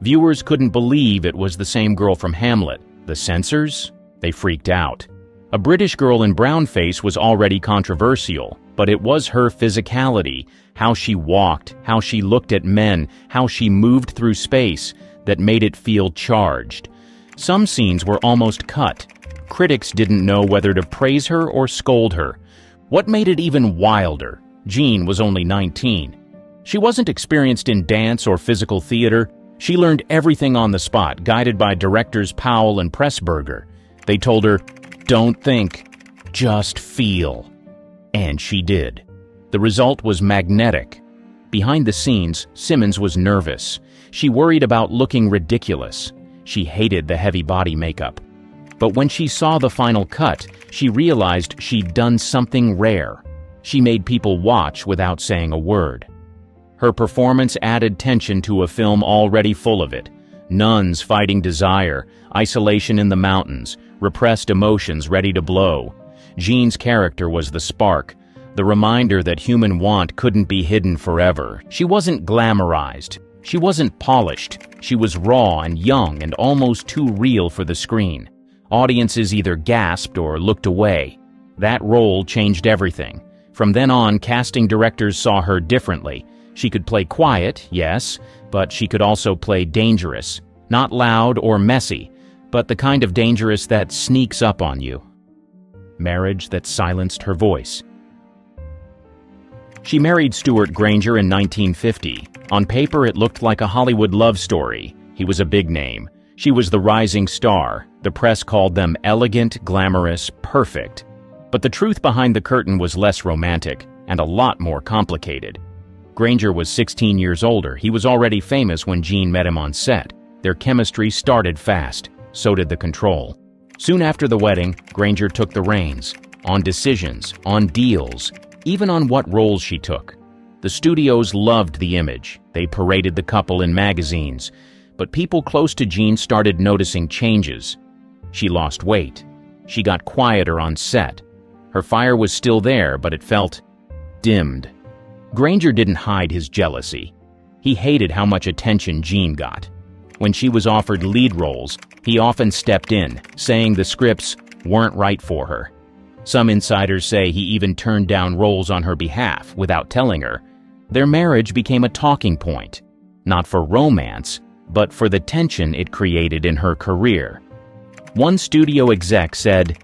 Viewers couldn't believe it was the same girl from Hamlet. The censors? They freaked out. A British girl in brownface was already controversial, but it was her physicality, how she walked, how she looked at men, how she moved through space, that made it feel charged. Some scenes were almost cut. Critics didn't know whether to praise her or scold her. What made it even wilder? Jeane was only 19. She wasn't experienced in dance or physical theater. She learned everything on the spot, guided by directors Powell and Pressburger. They told her, "Don't think, just feel." And she did. The result was magnetic. Behind the scenes, Simmons was nervous. She worried about looking ridiculous. She hated the heavy body makeup. But when she saw the final cut, she realized she'd done something rare. She made people watch without saying a word. Her performance added tension to a film already full of it. Nuns fighting desire, isolation in the mountains, repressed emotions ready to blow. Jeane's character was the spark, the reminder that human want couldn't be hidden forever. She wasn't glamorized. She wasn't polished. She was raw and young and almost too real for the screen. Audiences either gasped or looked away. That role changed everything. From then on, casting directors saw her differently. She could play quiet, yes, but she could also play dangerous. Not loud or messy, but the kind of dangerous that sneaks up on you. Marriage that silenced her voice. She married Stuart Granger in 1950. On paper, it looked like a Hollywood love story. He was a big name. She was the rising star. The press called them elegant, glamorous, perfect. But the truth behind the curtain was less romantic and a lot more complicated. Granger was 16 years older. He was already famous when Jeane met him on set. Their chemistry started fast. So did the control. Soon after the wedding, Granger took the reins. On decisions, on deals, even on what roles she took. The studios loved the image. They paraded the couple in magazines. But people close to Jeane started noticing changes. She lost weight. She got quieter on set. Her fire was still there, but it felt dimmed. Granger didn't hide his jealousy. He hated how much attention Jeane got. When she was offered lead roles, he often stepped in, saying the scripts weren't right for her. Some insiders say he even turned down roles on her behalf without telling her. Their marriage became a talking point, not for romance, but for the tension it created in her career. One studio exec said,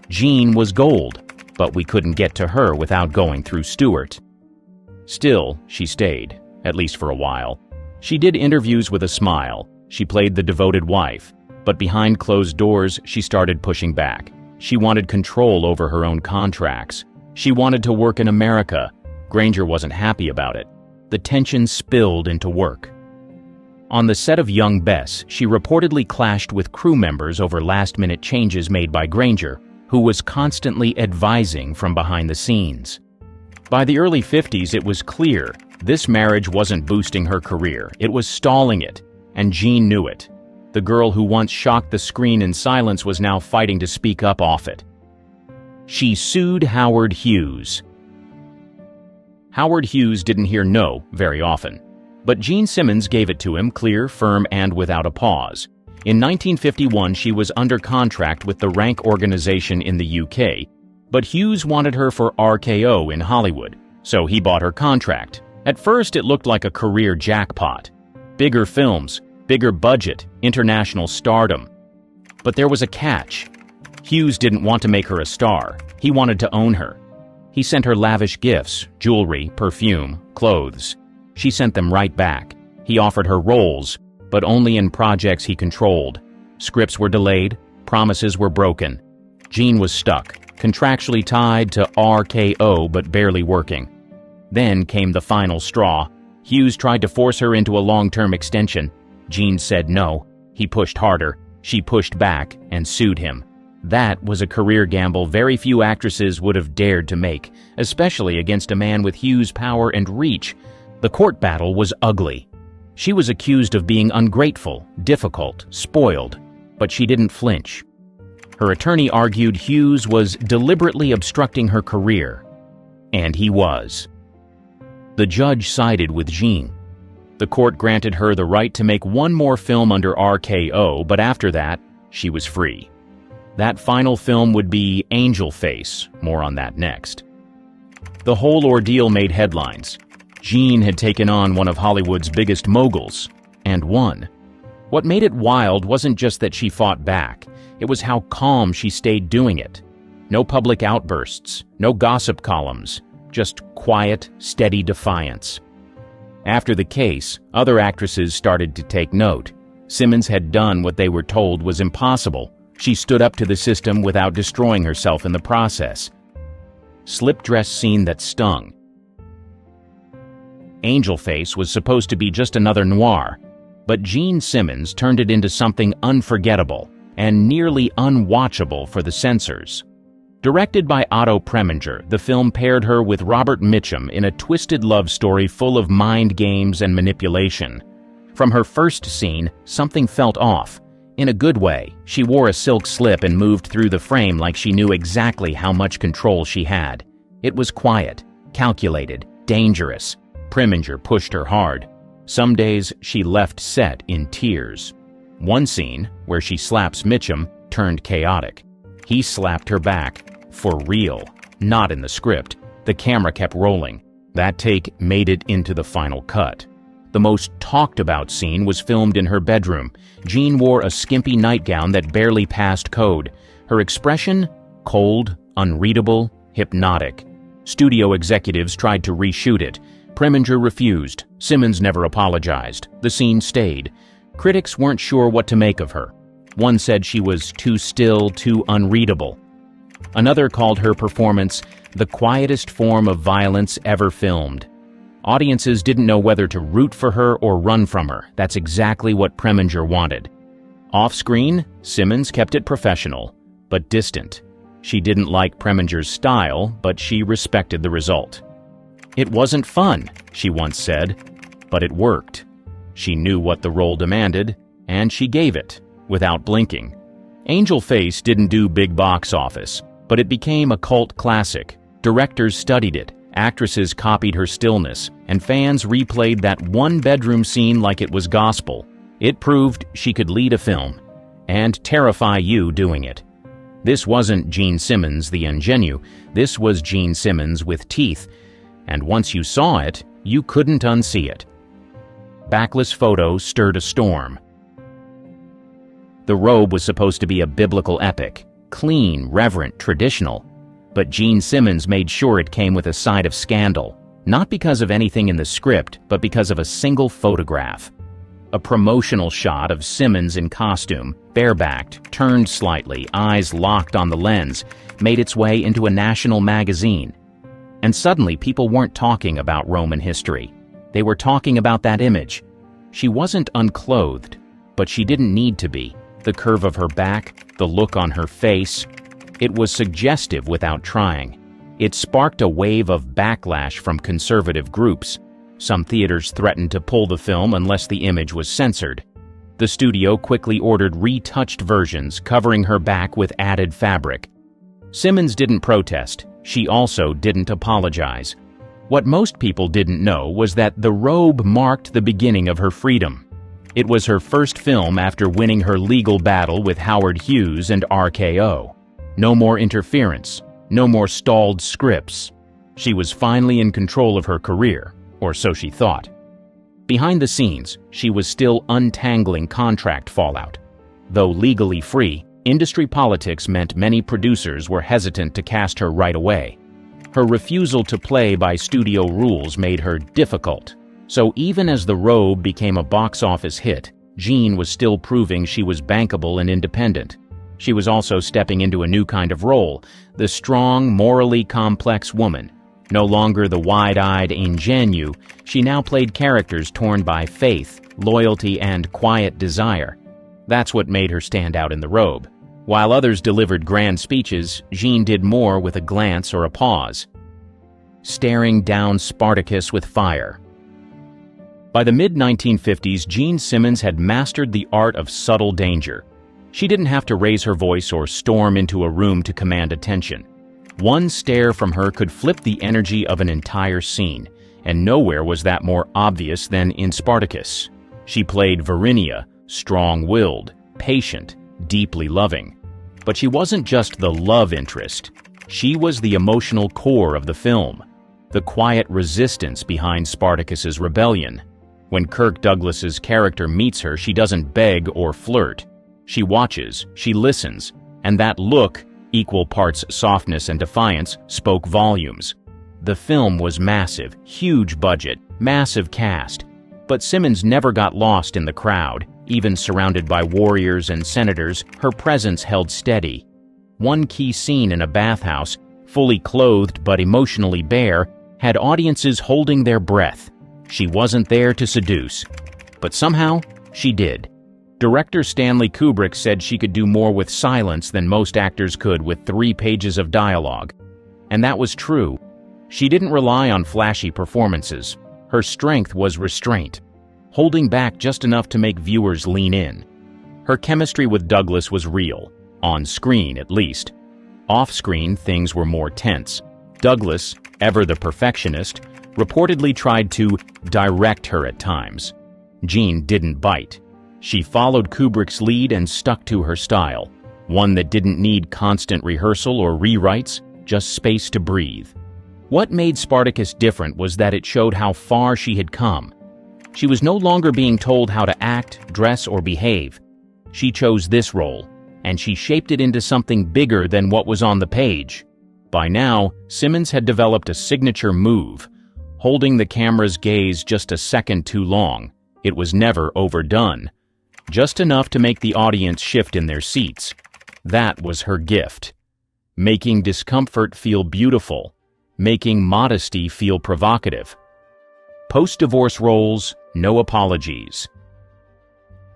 "Jeane was gold, but we couldn't get to her without going through Stuart." Still, she stayed, at least for a while. She did interviews with a smile. She played the devoted wife. But behind closed doors, she started pushing back. She wanted control over her own contracts. She wanted to work in America. Granger wasn't happy about it. The tension spilled into work. On the set of Young Bess, she reportedly clashed with crew members over last-minute changes made by Granger, who was constantly advising from behind the scenes. By the early 50s, it was clear this marriage wasn't boosting her career. It was stalling it, and Jeane knew it. The girl who once shocked the screen in silence was now fighting to speak up off it. She sued Howard Hughes. Howard Hughes didn't hear no very often, but Gene Simmons gave it to him clear, firm, and without a pause. In 1951, she was under contract with the Rank organization in the UK, but Hughes wanted her for RKO in Hollywood, so he bought her contract. At first, it looked like a career jackpot. Bigger films, bigger budget, international stardom. But there was a catch. Hughes didn't want to make her a star. He wanted to own her. He sent her lavish gifts, jewelry, perfume, clothes. She sent them right back. He offered her roles, but only in projects he controlled. Scripts were delayed, promises were broken. Jeane was stuck, contractually tied to RKO but barely working. Then came the final straw. Hughes tried to force her into a long-term extension. Jeane said no. He pushed harder. She pushed back and sued him. That was a career gamble very few actresses would have dared to make, especially against a man with Hughes' power and reach. The court battle was ugly. She was accused of being ungrateful, difficult, spoiled, but she didn't flinch. Her attorney argued Hughes was deliberately obstructing her career, and he was. The judge sided with Jeane. The court granted her the right to make one more film under RKO, but after that, she was free. That final film would be Angel Face. More on that next. The whole ordeal made headlines. Jeane had taken on one of Hollywood's biggest moguls, and won. What made it wild wasn't just that she fought back. It was how calm she stayed doing it. No public outbursts, no gossip columns, just quiet, steady defiance. After the case, other actresses started to take note. Simmons had done what they were told was impossible. She stood up to the system without destroying herself in the process. Slip dress scene that stung. Angel Face was supposed to be just another noir, but Gene Simmons turned it into something unforgettable and nearly unwatchable for the censors. Directed by Otto Preminger, the film paired her with Robert Mitchum in a twisted love story full of mind games and manipulation. From her first scene, something felt off. In a good way, she wore a silk slip and moved through the frame like she knew exactly how much control she had. It was quiet, calculated, dangerous. Preminger pushed her hard. Some days, she left set in tears. One scene, where she slaps Mitchum, turned chaotic. He slapped her back. for real, not in the script. The camera kept rolling. That take made it into the final cut. The most talked-about scene was filmed in her bedroom. Jeane wore a skimpy nightgown that barely passed code. Her expression? Cold, unreadable, hypnotic. Studio executives tried to reshoot it. Preminger refused. Simmons never apologized. The scene stayed. Critics weren't sure what to make of her. One said she was too still, too unreadable. Another called her performance the quietest form of violence ever filmed. Audiences didn't know whether to root for her or run from her. That's exactly what Preminger wanted. Off-screen, Simmons kept it professional, but distant. She didn't like Preminger's style, but she respected the result. "It wasn't fun," she once said, but it worked. She knew what the role demanded, and she gave it, without blinking. Angel Face didn't do big box office, but it became a cult classic. Directors studied it, actresses copied her stillness, and fans replayed that one-bedroom scene like it was gospel. It proved she could lead a film, and terrify you doing it. This wasn't Jeane Simmons the ingenue, this was Jeane Simmons with teeth, and once you saw it, you couldn't unsee it. Backless photos stirred a storm. The robe was supposed to be a biblical epic, clean, reverent, traditional, but Jeane Simmons made sure it came with a side of scandal, not because of anything in the script, but because of a single photograph. A promotional shot of Simmons in costume, barebacked, turned slightly, eyes locked on the lens, made its way into a national magazine. And suddenly people weren't talking about Roman history. They were talking about that image. She wasn't unclothed, but she didn't need to be. The curve of her back, the look on her face, it was suggestive without trying. It sparked a wave of backlash from conservative groups. Some theaters threatened to pull the film unless the image was censored. The studio quickly ordered retouched versions covering her back with added fabric. Simmons didn't protest. She also didn't apologize. What most people didn't know was that the robe marked the beginning of her freedom. It was her first film after winning her legal battle with Howard Hughes and RKO. No more interference, no more stalled scripts. She was finally in control of her career, or so she thought. Behind the scenes, she was still untangling contract fallout. Though legally free, industry politics meant many producers were hesitant to cast her right away. Her refusal to play by studio rules made her difficult. So even as The Robe became a box office hit, Jeane was still proving she was bankable and independent. She was also stepping into a new kind of role, the strong, morally complex woman. No longer the wide-eyed ingenue, she now played characters torn by faith, loyalty, and quiet desire. That's what made her stand out in The Robe. While others delivered grand speeches, Jeane did more with a glance or a pause. Staring down Spartacus with fire. By the mid-1950s, Jeane Simmons had mastered the art of subtle danger. She didn't have to raise her voice or storm into a room to command attention. One stare from her could flip the energy of an entire scene, and nowhere was that more obvious than in Spartacus. She played Varinia, strong-willed, patient, deeply loving. But she wasn't just the love interest. She was the emotional core of the film, the quiet resistance behind Spartacus's rebellion. When Kirk Douglas's character meets her, she doesn't beg or flirt. She watches, she listens, and that look, equal parts softness and defiance, spoke volumes. The film was massive, huge budget, massive cast, but Simmons never got lost in the crowd. Even surrounded by warriors and senators, her presence held steady. One key scene in a bathhouse, fully clothed but emotionally bare, had audiences holding their breath. She wasn't there to seduce, but somehow she did. Director Stanley Kubrick said she could do more with silence than most actors could with 3 pages of dialogue. And that was true. She didn't rely on flashy performances. Her strength was restraint, holding back just enough to make viewers lean in. Her chemistry with Douglas was real, on screen at least. Off-screen, things were more tense. Douglas, ever the perfectionist, reportedly tried to direct her at times. Jeane didn't bite. She followed Kubrick's lead and stuck to her style. one that didn't need constant rehearsal or rewrites, just space to breathe. What made Spartacus different was that it showed how far she had come. She was no longer being told how to act, dress, or behave. She chose this role, and she shaped it into something bigger than what was on the page. By now, Simmons had developed a signature move, holding the camera's gaze just a second too long. It was never overdone, just enough to make the audience shift in their seats. That was her gift. Making discomfort feel beautiful, making modesty feel provocative. Post-divorce roles, no apologies.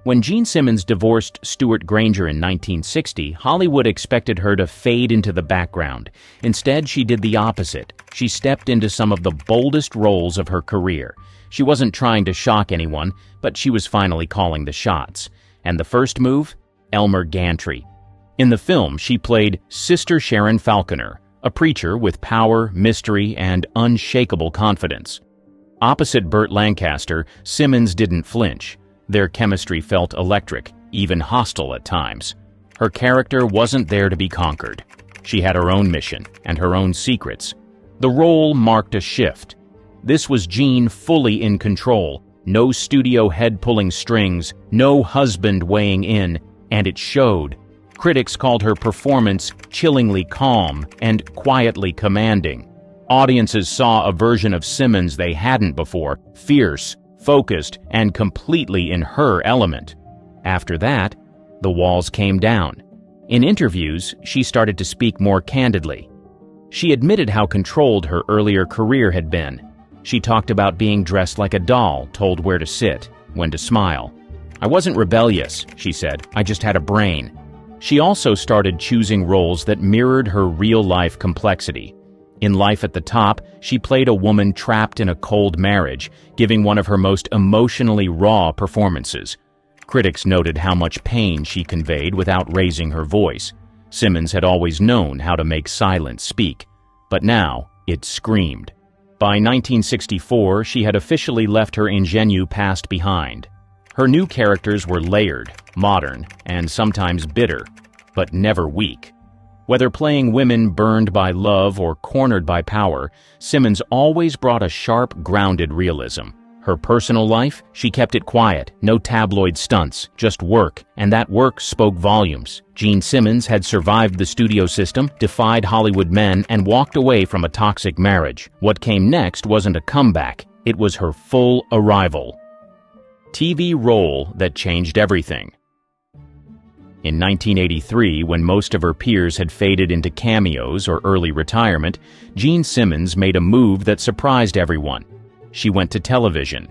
When Jean Simmons divorced Stuart Granger in 1960, Hollywood expected her to fade into the background. Instead, she did the opposite. She stepped into some of the boldest roles of her career. She wasn't trying to shock anyone, but she was finally calling the shots. And the first move? Elmer Gantry. In the film, she played Sister Sharon Falconer, a preacher with power, mystery, and unshakable confidence. Opposite Burt Lancaster, Simmons didn't flinch. Their chemistry felt electric, even hostile at times. Her character wasn't there to be conquered. She had her own mission and her own secrets. The role marked a shift. This was Jean fully in control. No studio head pulling strings, no husband weighing in, and it showed. Critics called her performance chillingly calm and quietly commanding. Audiences saw a version of Simmons they hadn't before, fierce, focused, and completely in her element. After that, the walls came down. In interviews, she started to speak more candidly. She admitted how controlled her earlier career had been. She talked about being dressed like a doll, told where to sit, when to smile. "I wasn't rebellious," she said. "I just had a brain." She also started choosing roles that mirrored her real-life complexity. In Life at the Top, she played a woman trapped in a cold marriage, giving one of her most emotionally raw performances. Critics noted how much pain she conveyed without raising her voice. Simmons had always known how to make silence speak, but now it screamed. By 1964, she had officially left her ingenue past behind. Her new characters were layered, modern, and sometimes bitter, but never weak. Whether playing women burned by love or cornered by power, Simmons always brought a sharp, grounded realism. Her personal life, she kept it quiet, no tabloid stunts, just work, and that work spoke volumes. Jean Simmons had survived the studio system, defied Hollywood men, and walked away from a toxic marriage. What came next wasn't a comeback, it was her full arrival. TV role that changed everything. In 1983, when most of her peers had faded into cameos or early retirement, Jean Simmons made a move that surprised everyone. She went to television.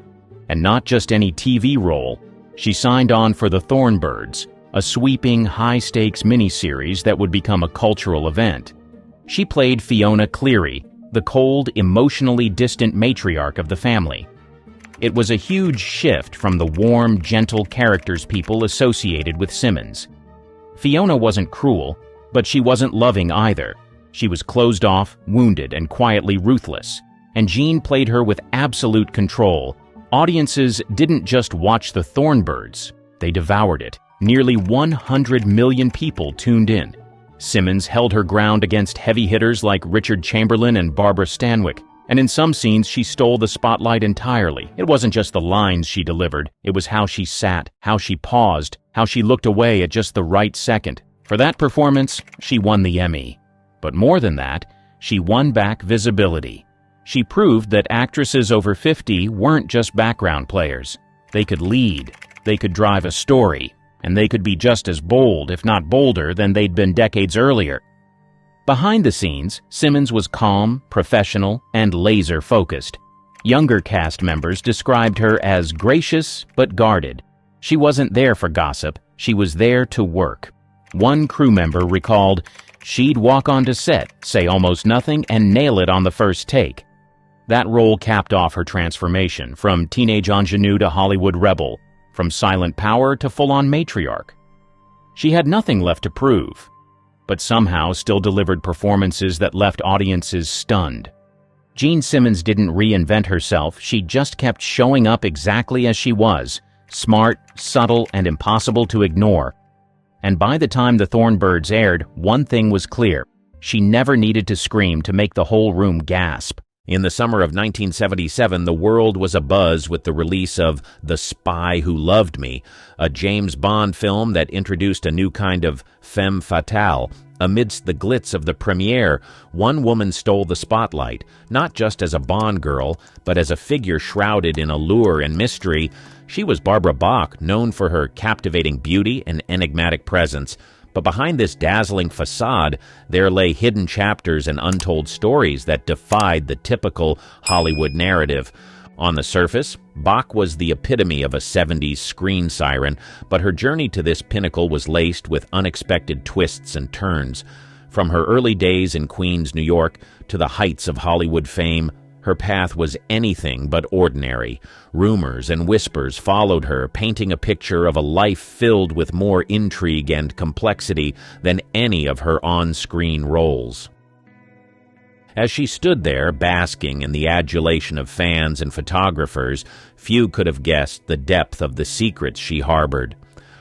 And not just any TV role. She signed on for The Thornbirds, a sweeping, high-stakes miniseries that would become a cultural event. She played Fiona Cleary, the cold, emotionally distant matriarch of the family. It was a huge shift from the warm, gentle characters people associated with Simmons. Fiona wasn't cruel, but she wasn't loving either. She was closed off, wounded, and quietly ruthless. And Jean played her with absolute control. Audiences didn't just watch The Thornbirds, they devoured it. Nearly 100 million people tuned in. Simmons held her ground against heavy hitters like Richard Chamberlain and Barbara Stanwyck. And in some scenes, she stole the spotlight entirely. It wasn't just the lines she delivered, it was how she sat, how she paused, how she looked away at just the right second. For that performance, she won the Emmy. But more than that, she won back visibility. She proved that actresses over 50 weren't just background players. They could lead, they could drive a story, and they could be just as bold, if not bolder, than they'd been decades earlier. Behind the scenes, Simmons was calm, professional, and laser-focused. Younger cast members described her as gracious but guarded. She wasn't there for gossip, she was there to work. One crew member recalled, "She'd walk onto set, say almost nothing, and nail it on the first take." That role capped off her transformation, from teenage ingenue to Hollywood rebel, from silent power to full-on matriarch. She had nothing left to prove, but somehow still delivered performances that left audiences stunned. Jean Simmons didn't reinvent herself, she just kept showing up exactly as she was, smart, subtle, and impossible to ignore. And by the time The Thornbirds aired, one thing was clear. She never needed to scream to make the whole room gasp. In the summer of 1977, the world was abuzz with the release of The Spy Who Loved Me, a James Bond film that introduced a new kind of femme fatale. Amidst the glitz of the premiere, one woman stole the spotlight, not just as a Bond girl, but as a figure shrouded in allure and mystery. She was Barbara Bach, known for her captivating beauty and enigmatic presence. But behind this dazzling facade, there lay hidden chapters and untold stories that defied the typical Hollywood narrative. On the surface, Bach was the epitome of a 70s screen siren, but her journey to this pinnacle was laced with unexpected twists and turns. From her early days in Queens, New York, to the heights of Hollywood fame, her path was anything but ordinary. Rumors and whispers followed her, painting a picture of a life filled with more intrigue and complexity than any of her on-screen roles. As she stood there, basking in the adulation of fans and photographers, few could have guessed the depth of the secrets she harbored.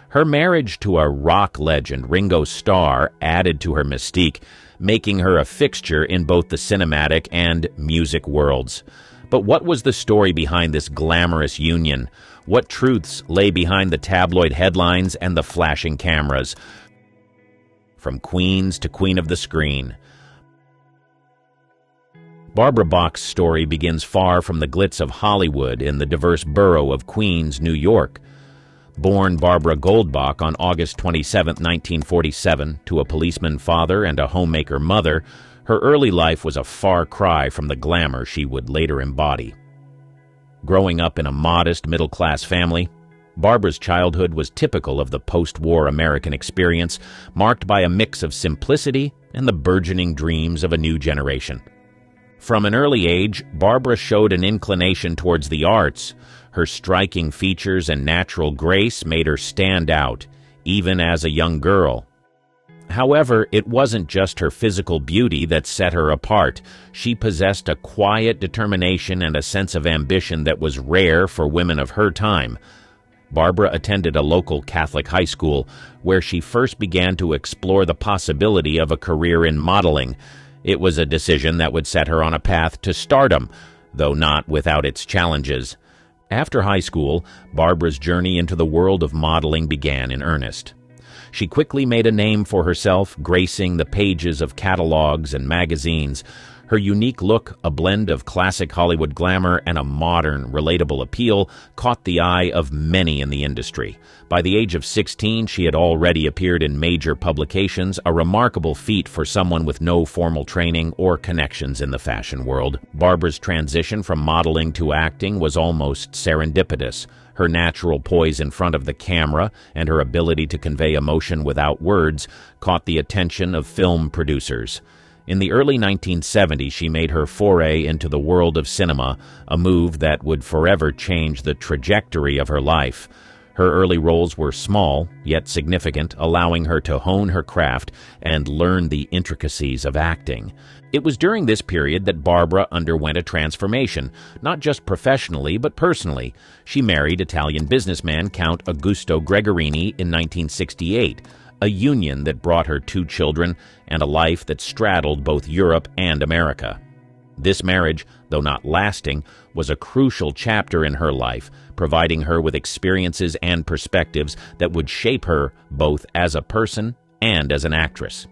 Her marriage to a rock legend, Ringo Starr, added to her mystique, making her a fixture in both the cinematic and music worlds. But what was the story behind this glamorous union? What truths lay behind the tabloid headlines and the flashing cameras? From Queens to Queen of the Screen, Barbara Bach's story begins far from the glitz of Hollywood in the diverse borough of Queens, New York. Born Barbara Goldbach on August 27, 1947, to a policeman father and a homemaker mother, her early life was a far cry from the glamour she would later embody. Growing up in a modest, middle-class family, Barbara's childhood was typical of the post-war American experience, marked by a mix of simplicity and the burgeoning dreams of a new generation. From an early age, Barbara showed an inclination towards the arts. Her striking features and natural grace made her stand out, even as a young girl. However, it wasn't just her physical beauty that set her apart. She possessed a quiet determination and a sense of ambition that was rare for women of her time. Barbara attended a local Catholic high school, where she first began to explore the possibility of a career in modeling. It was a decision that would set her on a path to stardom, though not without its challenges. After high school, Barbara's journey into the world of modeling began in earnest. She quickly made a name for herself, gracing the pages of catalogs and magazines. Her unique look, a blend of classic Hollywood glamour and a modern, relatable appeal, caught the eye of many in the industry. By the age of 16, she had already appeared in major publications, a remarkable feat for someone with no formal training or connections in the fashion world. Barbara's transition from modeling to acting was almost serendipitous. Her natural poise in front of the camera and her ability to convey emotion without words caught the attention of film producers. In the early 1970s, she made her foray into the world of cinema, a move that would forever change the trajectory of her life. Her early roles were small, yet significant, allowing her to hone her craft and learn the intricacies of acting. It was during this period that Barbara underwent a transformation, not just professionally, but personally. She married Italian businessman Count Augusto Gregorini in 1968, a union that brought her 2 children and a life that straddled both Europe and America. This marriage, though not lasting, was a crucial chapter in her life, providing her with experiences and perspectives that would shape her both as a person and as an actress.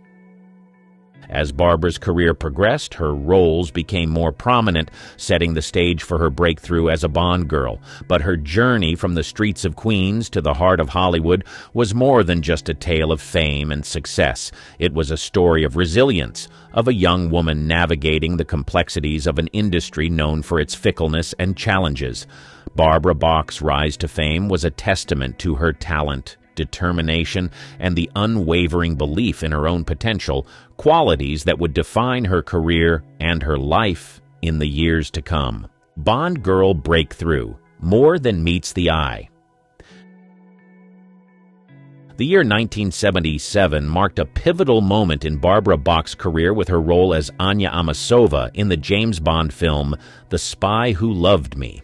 As Barbara's career progressed, her roles became more prominent, setting the stage for her breakthrough as a Bond girl. But her journey from the streets of Queens to the heart of Hollywood was more than just a tale of fame and success. It was a story of resilience, of a young woman navigating the complexities of an industry known for its fickleness and challenges. Barbara Bach's rise to fame was a testament to her talent, determination, and the unwavering belief in her own potential, qualities that would define her career and her life in the years to come. Bond Girl Breakthrough: More Than Meets the Eye. The year 1977 marked a pivotal moment in Barbara Bach's career with her role as Anya Amasova in the James Bond film The Spy Who Loved Me.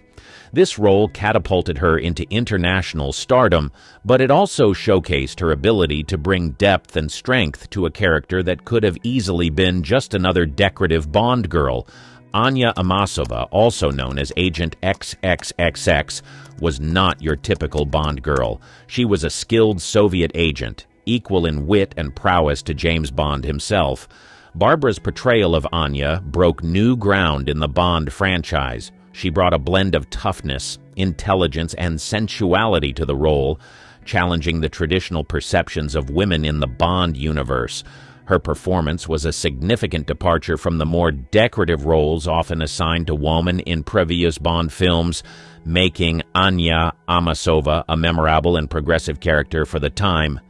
This role catapulted her into international stardom, but it also showcased her ability to bring depth and strength to a character that could have easily been just another decorative Bond girl. Anya Amasova, also known as Agent XXXX, was not your typical Bond girl. She was a skilled Soviet agent, equal in wit and prowess to James Bond himself. Barbara's portrayal of Anya broke new ground in the Bond franchise. She brought a blend of toughness, intelligence, and sensuality to the role, challenging the traditional perceptions of women in the Bond universe. Her performance was a significant departure from the more decorative roles often assigned to women in previous Bond films, making Anya Amasova a memorable and progressive character for the time.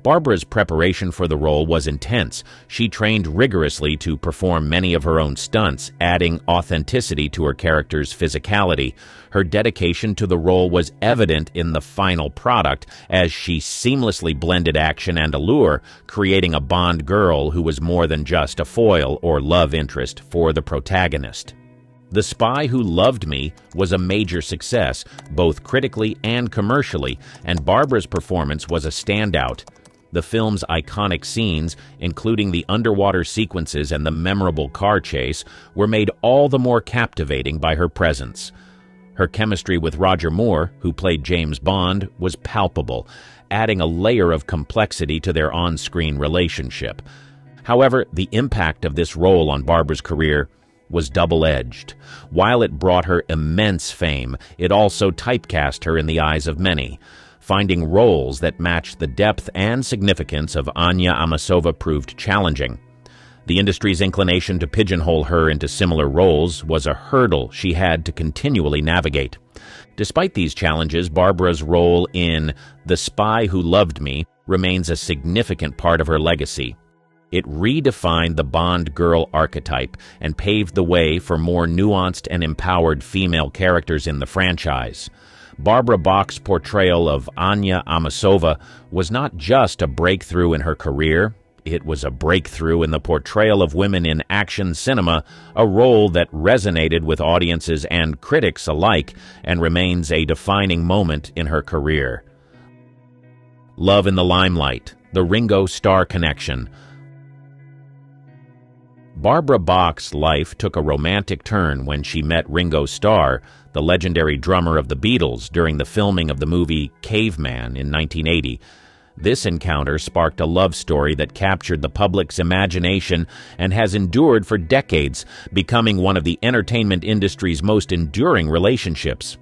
Barbara's preparation for the role was intense. She trained rigorously to perform many of her own stunts, adding authenticity to her character's physicality. Her dedication to the role was evident in the final product, as she seamlessly blended action and allure, creating a Bond girl who was more than just a foil or love interest for the protagonist. The Spy Who Loved Me was a major success, both critically and commercially, and Barbara's performance was a standout. The film's iconic scenes, including the underwater sequences and the memorable car chase, were made all the more captivating by her presence. Her chemistry with Roger Moore, who played James Bond, was palpable, adding a layer of complexity to their on-screen relationship. However, the impact of this role on Barbara's career was double-edged. While it brought her immense fame, it also typecast her in the eyes of many. Finding roles that matched the depth and significance of Anya Amasova proved challenging. The industry's inclination to pigeonhole her into similar roles was a hurdle she had to continually navigate. Despite these challenges, Barbara's role in The Spy Who Loved Me remains a significant part of her legacy. It redefined the Bond girl archetype and paved the way for more nuanced and empowered female characters in the franchise. Barbara Bach's portrayal of Anya Amasova was not just a breakthrough in her career, it was a breakthrough in the portrayal of women in action cinema, a role that resonated with audiences and critics alike and remains a defining moment in her career. Love in the Limelight, the Ringo Starr connection. Barbara Bach's life took a romantic turn when she met Ringo Starr, the legendary drummer of the Beatles, during the filming of the movie Caveman in 1980. This encounter sparked a love story that captured the public's imagination and has endured for decades, becoming one of the entertainment industry's most enduring relationships.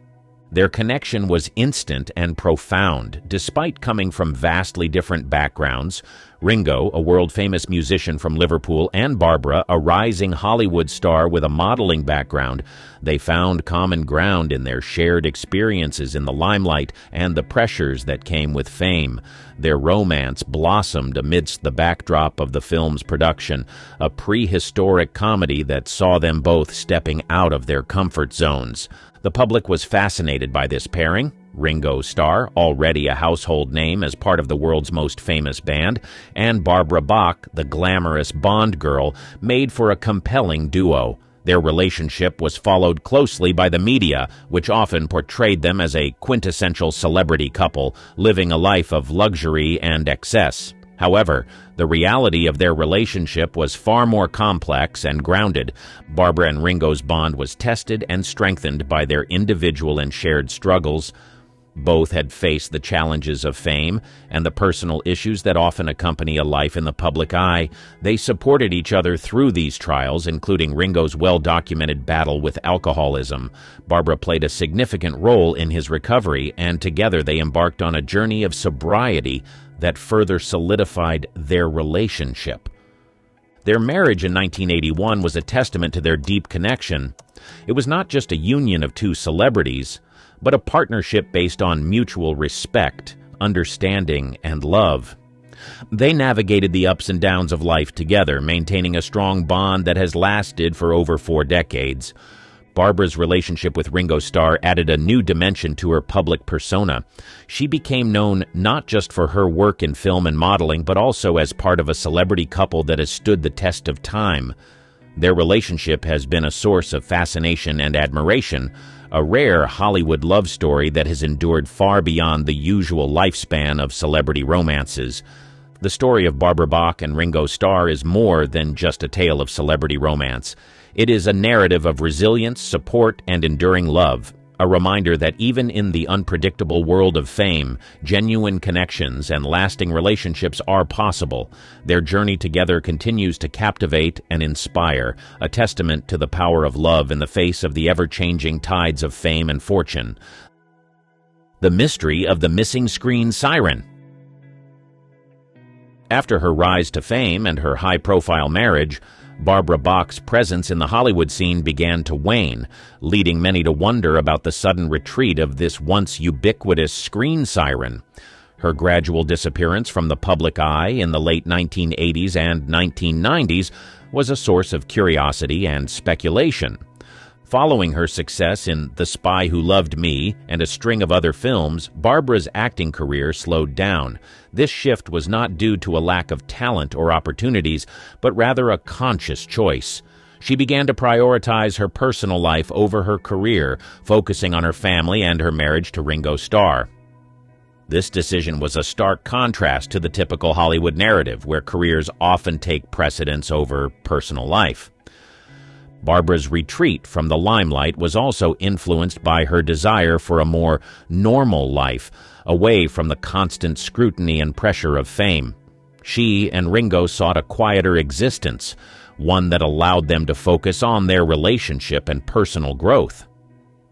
Their connection was instant and profound, despite coming from vastly different backgrounds. Ringo, a world-famous musician from Liverpool, and Barbara, a rising Hollywood star with a modeling background, they found common ground in their shared experiences in the limelight and the pressures that came with fame. Their romance blossomed amidst the backdrop of the film's production, a prehistoric comedy that saw them both stepping out of their comfort zones. The public was fascinated by this pairing. Ringo Starr, already a household name as part of the world's most famous band, and Barbara Bach, the glamorous Bond girl, made for a compelling duo. Their relationship was followed closely by the media, which often portrayed them as a quintessential celebrity couple, living a life of luxury and excess. However, the reality of their relationship was far more complex and grounded. Barbara and Ringo's bond was tested and strengthened by their individual and shared struggles. Both had faced the challenges of fame and the personal issues that often accompany a life in the public eye. They supported each other through these trials, including Ringo's well-documented battle with alcoholism. Barbara played a significant role in his recovery, and together they embarked on a journey of sobriety that further solidified their relationship. Their marriage in 1981 was a testament to their deep connection. It was not just a union of two celebrities, but a partnership based on mutual respect, understanding, and love. They navigated the ups and downs of life together, maintaining a strong bond that has lasted for over 4 decades. Barbara's relationship with Ringo Starr added a new dimension to her public persona. She became known not just for her work in film and modeling, but also as part of a celebrity couple that has stood the test of time. Their relationship has been a source of fascination and admiration, a rare Hollywood love story that has endured far beyond the usual lifespan of celebrity romances. The story of Barbara Bach and Ringo Starr is more than just a tale of celebrity romance. It is a narrative of resilience, support, and enduring love, a reminder that even in the unpredictable world of fame, genuine connections and lasting relationships are possible. Their journey together continues to captivate and inspire, a testament to the power of love in the face of the ever-changing tides of fame and fortune. The mystery of the missing screen siren. After her rise to fame and her high-profile marriage, Barbara Bach's presence in the Hollywood scene began to wane, leading many to wonder about the sudden retreat of this once ubiquitous screen siren. Her gradual disappearance from the public eye in the late 1980s and 1990s was a source of curiosity and speculation. Following her success in The Spy Who Loved Me and a string of other films, Barbara's acting career slowed down. This shift was not due to a lack of talent or opportunities, but rather a conscious choice. She began to prioritize her personal life over her career, focusing on her family and her marriage to Ringo Starr. This decision was a stark contrast to the typical Hollywood narrative, where careers often take precedence over personal life. Barbara's retreat from the limelight was also influenced by her desire for a more normal life, away from the constant scrutiny and pressure of fame. She and Ringo sought a quieter existence, one that allowed them to focus on their relationship and personal growth.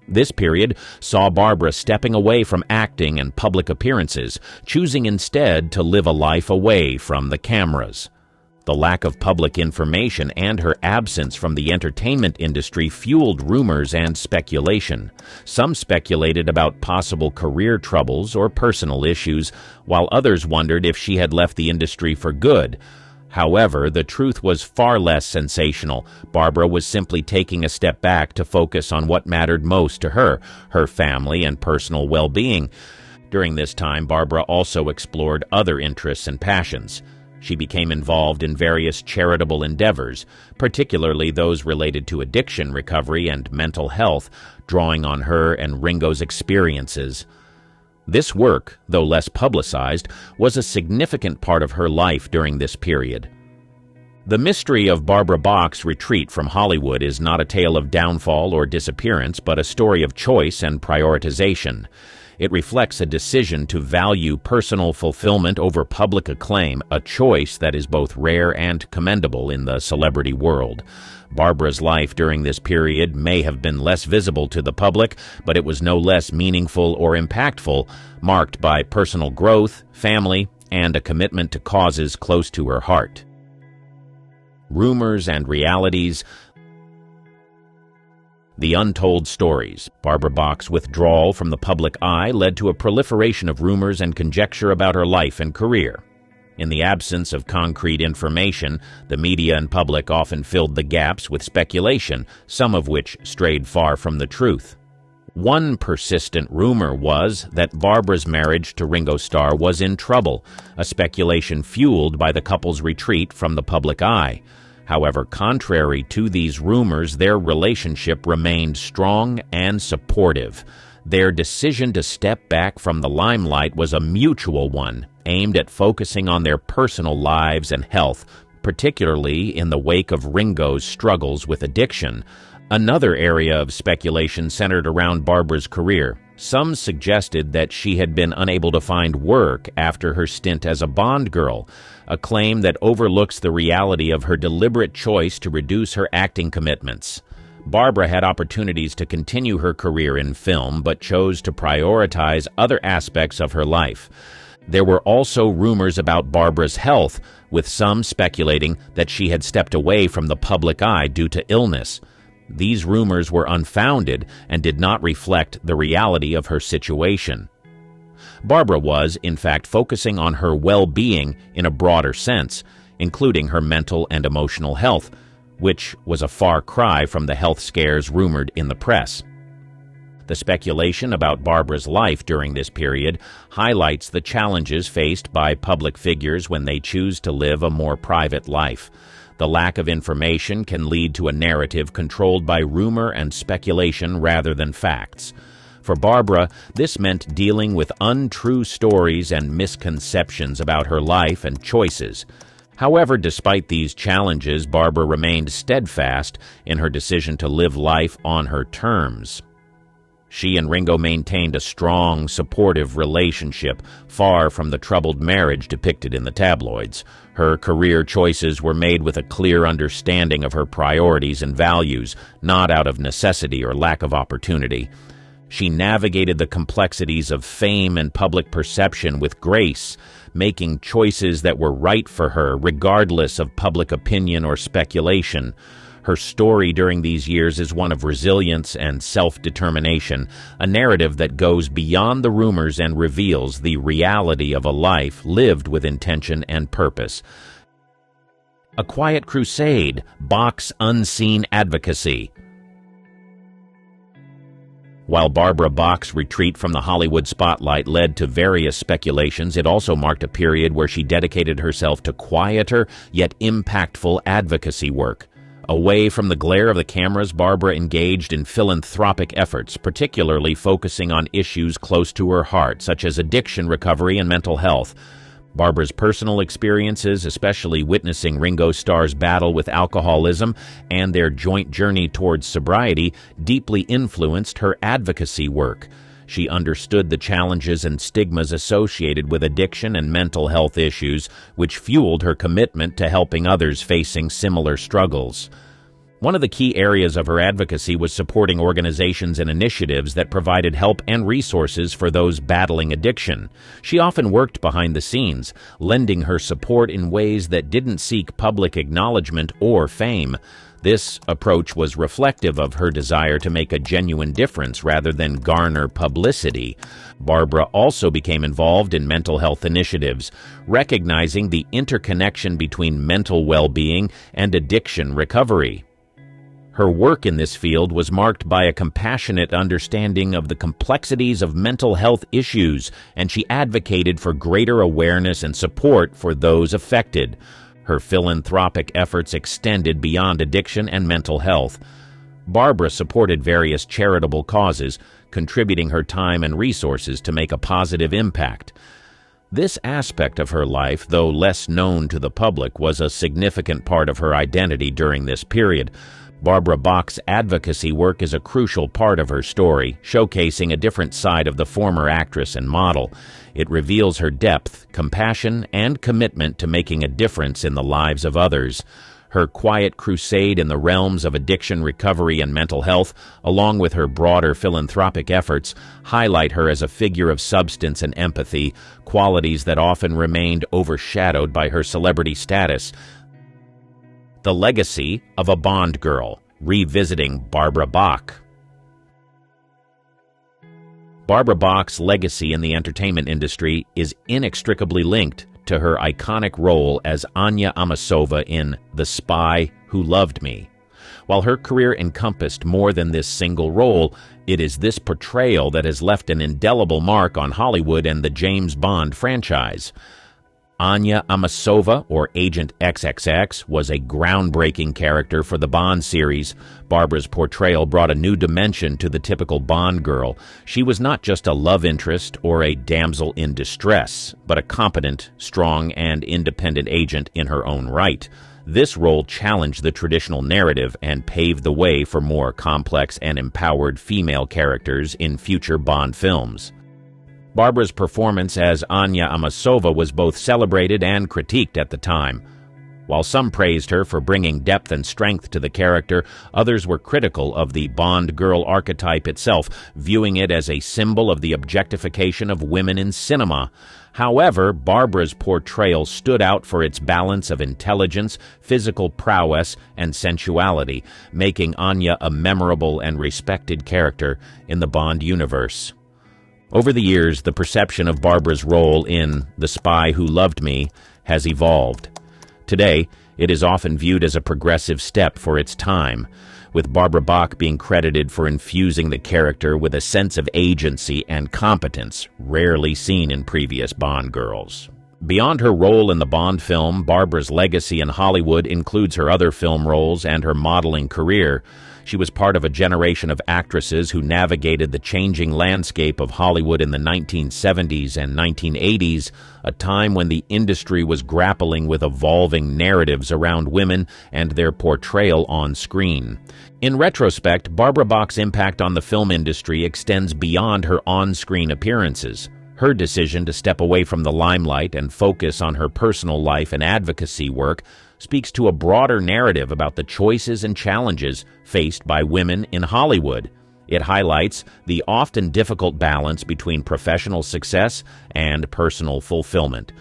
This period saw Barbara stepping away from acting and public appearances, choosing instead to live a life away from the cameras. The lack of public information and her absence from the entertainment industry fueled rumors and speculation. Some speculated about possible career troubles or personal issues, while others wondered if she had left the industry for good. However, the truth was far less sensational. Barbara was simply taking a step back to focus on what mattered most to her, her family and personal well-being. During this time, Barbara also explored other interests and passions. She became involved in various charitable endeavors, particularly those related to addiction recovery and mental health, drawing on her and Ringo's experiences. This work, though less publicized, was a significant part of her life during this period. The mystery of Barbara Bach's retreat from Hollywood is not a tale of downfall or disappearance, but a story of choice and prioritization. It reflects a decision to value personal fulfillment over public acclaim, a choice that is both rare and commendable in the celebrity world. Barbara's life during this period may have been less visible to the public, but it was no less meaningful or impactful, marked by personal growth, family, and a commitment to causes close to her heart. Rumors and realities. The untold stories. Barbara Bach's withdrawal from the public eye led to a proliferation of rumors and conjecture about her life and career. In the absence of concrete information, the media and public often filled the gaps with speculation, some of which strayed far from the truth. One persistent rumor was that Barbara's marriage to Ringo Starr was in trouble, a speculation fueled by the couple's retreat from the public eye. However, contrary to these rumors, their relationship remained strong and supportive. Their decision to step back from the limelight was a mutual one, aimed at focusing on their personal lives and health, particularly in the wake of Ringo's struggles with addiction. Another area of speculation centered around Barbara's career. Some suggested that she had been unable to find work after her stint as a Bond girl, a claim that overlooks the reality of her deliberate choice to reduce her acting commitments. Barbara had opportunities to continue her career in film, but chose to prioritize other aspects of her life. There were also rumors about Barbara's health, with some speculating that she had stepped away from the public eye due to illness. These rumors were unfounded and did not reflect the reality of her situation. Barbara was, in fact, focusing on her well-being in a broader sense, including her mental and emotional health, which was a far cry from the health scares rumored in the press. The speculation about Barbara's life during this period highlights the challenges faced by public figures when they choose to live a more private life. The lack of information can lead to a narrative controlled by rumor and speculation rather than facts. For Barbara, this meant dealing with untrue stories and misconceptions about her life and choices. However, despite these challenges, Barbara remained steadfast in her decision to live life on her terms. She and Ringo maintained a strong, supportive relationship, far from the troubled marriage depicted in the tabloids. Her career choices were made with a clear understanding of her priorities and values, not out of necessity or lack of opportunity. She navigated the complexities of fame and public perception with grace, making choices that were right for her, regardless of public opinion or speculation. Her story during these years is one of resilience and self-determination, a narrative that goes beyond the rumors and reveals the reality of a life lived with intention and purpose. A Quiet Crusade, Bach's unseen advocacy. While Barbara Bach's retreat from the Hollywood spotlight led to various speculations, it also marked a period where she dedicated herself to quieter yet impactful advocacy work. Away from the glare of the cameras, Barbara engaged in philanthropic efforts, particularly focusing on issues close to her heart, such as addiction recovery and mental health. Barbara's personal experiences, especially witnessing Ringo Starr's battle with alcoholism and their joint journey towards sobriety, deeply influenced her advocacy work. She understood the challenges and stigmas associated with addiction and mental health issues, which fueled her commitment to helping others facing similar struggles. One of the key areas of her advocacy was supporting organizations and initiatives that provided help and resources for those battling addiction. She often worked behind the scenes, lending her support in ways that didn't seek public acknowledgement or fame. This approach was reflective of her desire to make a genuine difference rather than garner publicity. Barbara also became involved in mental health initiatives, recognizing the interconnection between mental well-being and addiction recovery. Her work in this field was marked by a compassionate understanding of the complexities of mental health issues, and she advocated for greater awareness and support for those affected. Her philanthropic efforts extended beyond addiction and mental health. Barbara supported various charitable causes, contributing her time and resources to make a positive impact. This aspect of her life, though less known to the public, was a significant part of her identity during this period. Barbara Bach's advocacy work is a crucial part of her story, showcasing a different side of the former actress and model. It reveals her depth, compassion, and commitment to making a difference in the lives of others. Her quiet crusade in the realms of addiction recovery and mental health, along with her broader philanthropic efforts, highlight her as a figure of substance and empathy, qualities that often remained overshadowed by her celebrity status. The Legacy of a Bond Girl, revisiting Barbara Bach. Barbara Bach's legacy in the entertainment industry is inextricably linked to her iconic role as Anya Amasova in The Spy Who Loved Me. While her career encompassed more than this single role, it is this portrayal that has left an indelible mark on Hollywood and the James Bond franchise. Anya Amasova, or Agent XXX, was a groundbreaking character for the Bond series. Barbara's portrayal brought a new dimension to the typical Bond girl. She was not just a love interest or a damsel in distress, but a competent, strong, and independent agent in her own right. This role challenged the traditional narrative and paved the way for more complex and empowered female characters in future Bond films. Barbara's performance as Anya Amasova was both celebrated and critiqued at the time. While some praised her for bringing depth and strength to the character, others were critical of the Bond girl archetype itself, viewing it as a symbol of the objectification of women in cinema. However, Barbara's portrayal stood out for its balance of intelligence, physical prowess, and sensuality, making Anya a memorable and respected character in the Bond universe. Over the years, the perception of Barbara's role in The Spy Who Loved Me has evolved. Today, it is often viewed as a progressive step for its time, with Barbara Bach being credited for infusing the character with a sense of agency and competence rarely seen in previous Bond girls. Beyond her role in the Bond film, Barbara's legacy in Hollywood includes her other film roles and her modeling career. She was part of a generation of actresses who navigated the changing landscape of Hollywood in the 1970s and 1980s, a time when the industry was grappling with evolving narratives around women and their portrayal on screen. In retrospect, Barbara Bach's impact on the film industry extends beyond her on-screen appearances. Her decision to step away from the limelight and focus on her personal life and advocacy work speaks to a broader narrative about the choices and challenges faced by women in Hollywood. It highlights the often difficult balance between professional success and personal fulfillment.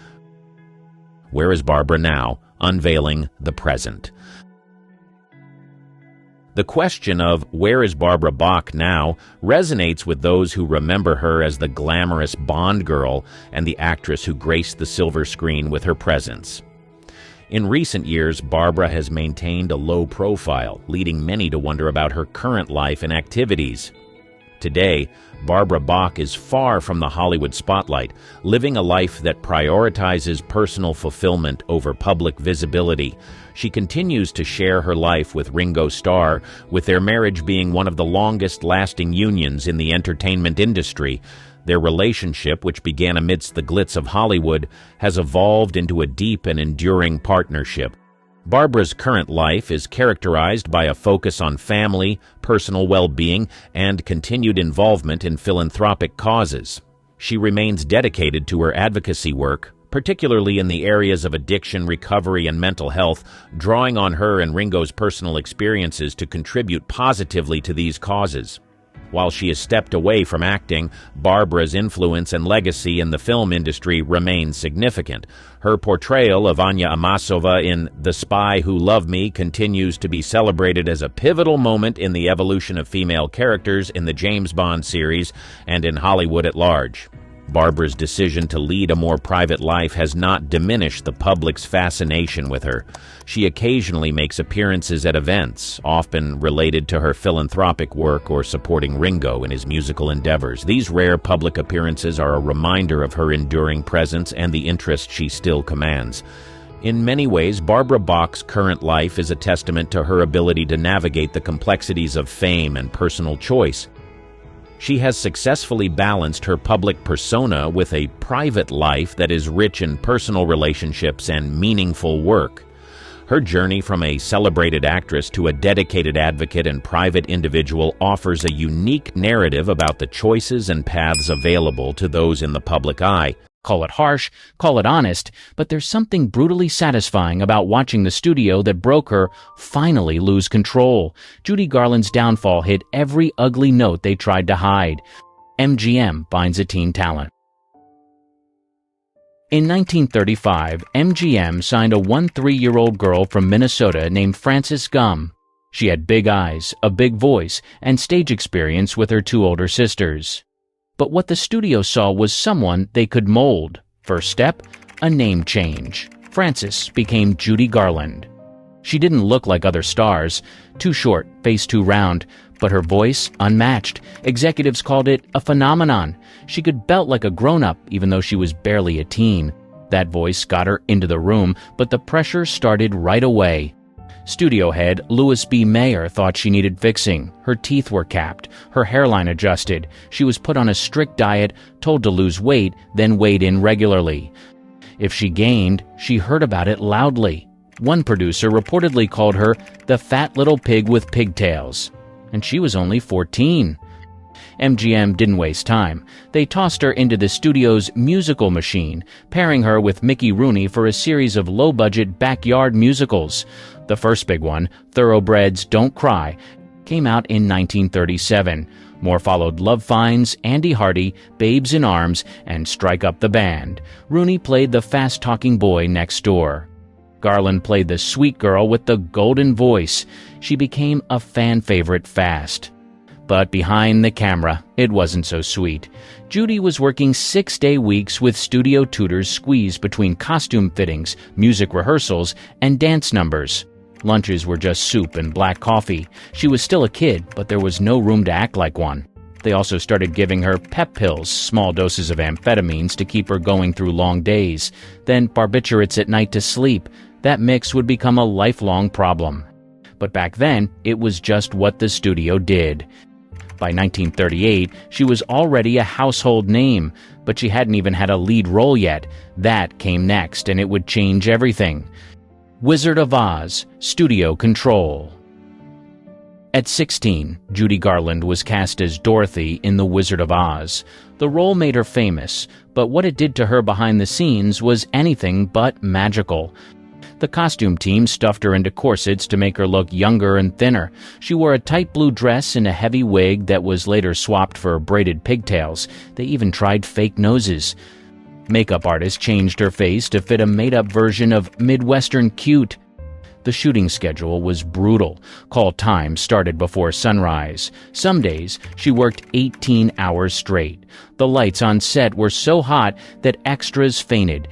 Where is Barbara now? Unveiling the present. The question of where is Barbara Bach now resonates with those who remember her as the glamorous Bond girl and the actress who graced the silver screen with her presence. In recent years, Barbara has maintained a low profile, leading many to wonder about her current life and activities. Today, Barbara Bach is far from the Hollywood spotlight, living a life that prioritizes personal fulfillment over public visibility. She continues to share her life with Ringo Starr, with their marriage being one of the longest-lasting unions in the entertainment industry. Their relationship, which began amidst the glitz of Hollywood, has evolved into a deep and enduring partnership. Barbara's current life is characterized by a focus on family, personal well-being, and continued involvement in philanthropic causes. She remains dedicated to her advocacy work, particularly in the areas of addiction, recovery, and mental health, drawing on her and Ringo's personal experiences to contribute positively to these causes. While she has stepped away from acting, Barbara's influence and legacy in the film industry remains significant. Her portrayal of Anya Amasova in The Spy Who Loved Me continues to be celebrated as a pivotal moment in the evolution of female characters in the James Bond series and in Hollywood at large. Barbara's decision to lead a more private life has not diminished the public's fascination with her. She occasionally makes appearances at events, often related to her philanthropic work or supporting Ringo in his musical endeavors. These rare public appearances are a reminder of her enduring presence and the interest she still commands. In many ways, Barbara Bach's current life is a testament to her ability to navigate the complexities of fame and personal choice. She has successfully balanced her public persona with a private life that is rich in personal relationships and meaningful work. Her journey from a celebrated actress to a dedicated advocate and private individual offers a unique narrative about the choices and paths available to those in the public eye. Call it harsh, call it honest, but there's something brutally satisfying about watching the studio that broke her finally lose control. Judy Garland's downfall hit every ugly note they tried to hide. MGM binds a teen talent. In 1935, MGM signed a 13-year-old girl from Minnesota named Frances Gumm. She had big eyes, a big voice, and stage experience with her two older sisters. But what the studio saw was someone they could mold. First step, a name change. Frances became Judy Garland. She didn't look like other stars, too short, face too round, but her voice unmatched. Executives called it a phenomenon. She could belt like a grown-up, even though she was barely a teen. That voice got her into the room, but the pressure started right away. Studio head Louis B. Mayer thought she needed fixing. Her teeth were capped, her hairline adjusted. She was put on a strict diet, told to lose weight, then weighed in regularly. If she gained, she heard about it loudly. One producer reportedly called her the fat little pig with pigtails. And she was only 14. MGM didn't waste time. They tossed her into the studio's musical machine, pairing her with Mickey Rooney for a series of low-budget backyard musicals. The first big one, Thoroughbreds Don't Cry, came out in 1937. More followed Love Finds, Andy Hardy, Babes in Arms, and Strike Up the Band. Rooney played the fast-talking boy next door. Garland played the sweet girl with the golden voice. She became a fan favorite fast. But behind the camera, it wasn't so sweet. Judy was working 6-day weeks with studio tutors squeezed between costume fittings, music rehearsals, and dance numbers. Lunches were just soup and black coffee. She was still a kid, but there was no room to act like one. They also started giving her pep pills, small doses of amphetamines to keep her going through long days, then barbiturates at night to sleep. That mix would become a lifelong problem. But back then, it was just what the studio did. By 1938, she was already a household name, but she hadn't even had a lead role yet. That came next, and it would change everything. Wizard of Oz, Studio Control. At 16, Judy Garland was cast as Dorothy in The Wizard of Oz. The role made her famous, but what it did to her behind the scenes was anything but magical. The costume team stuffed her into corsets to make her look younger and thinner. She wore a tight blue dress and a heavy wig that was later swapped for braided pigtails. They even tried fake noses. Makeup artists changed her face to fit a made-up version of Midwestern cute. The shooting schedule was brutal. Call time started before sunrise. Some days, she worked 18 hours straight. The lights on set were so hot that extras fainted.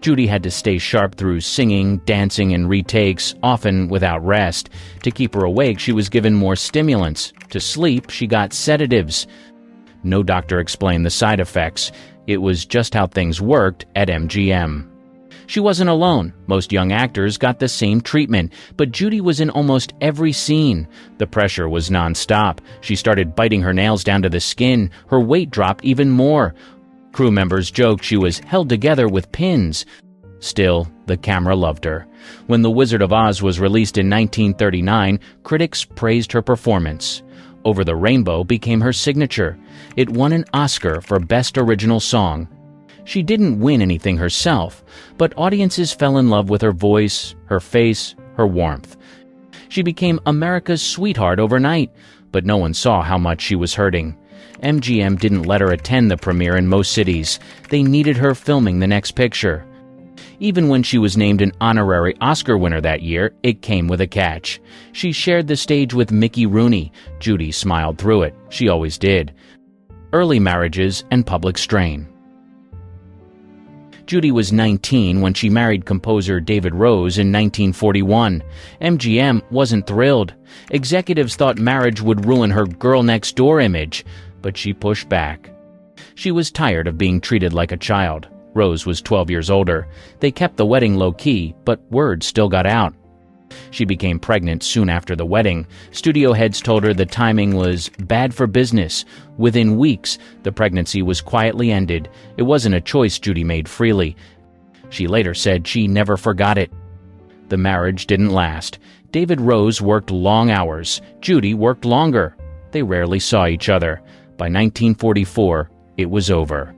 Judy had to stay sharp through singing, dancing, and retakes, often without rest. To keep her awake, she was given more stimulants. To sleep, she got sedatives. No doctor explained the side effects. It was just how things worked at MGM. She wasn't alone. Most young actors got the same treatment, but Judy was in almost every scene. The pressure was nonstop. She started biting her nails down to the skin. Her weight dropped even more. Crew members joked she was held together with pins. Still, the camera loved her. When The Wizard of Oz was released in 1939, critics praised her performance. Over the Rainbow became her signature. It won an Oscar for Best Original Song. She didn't win anything herself, but audiences fell in love with her voice, her face, her warmth. She became America's sweetheart overnight, but no one saw how much she was hurting. MGM didn't let her attend the premiere in most cities. They needed her filming the next picture. Even when she was named an honorary Oscar winner that year, it came with a catch. She shared the stage with Mickey Rooney. Judy smiled through it. She always did. Early marriages and public strain. Judy was 19 when she married composer David Rose in 1941. MGM wasn't thrilled. Executives thought marriage would ruin her girl-next-door image, but she pushed back. She was tired of being treated like a child. Rose was 12 years older. They kept the wedding low-key, but word still got out. She became pregnant soon after the wedding. Studio heads told her the timing was bad for business. Within weeks, the pregnancy was quietly ended. It wasn't a choice Judy made freely. She later said she never forgot it. The marriage didn't last. David Rose worked long hours. Judy worked longer. They rarely saw each other. By 1944, it was over.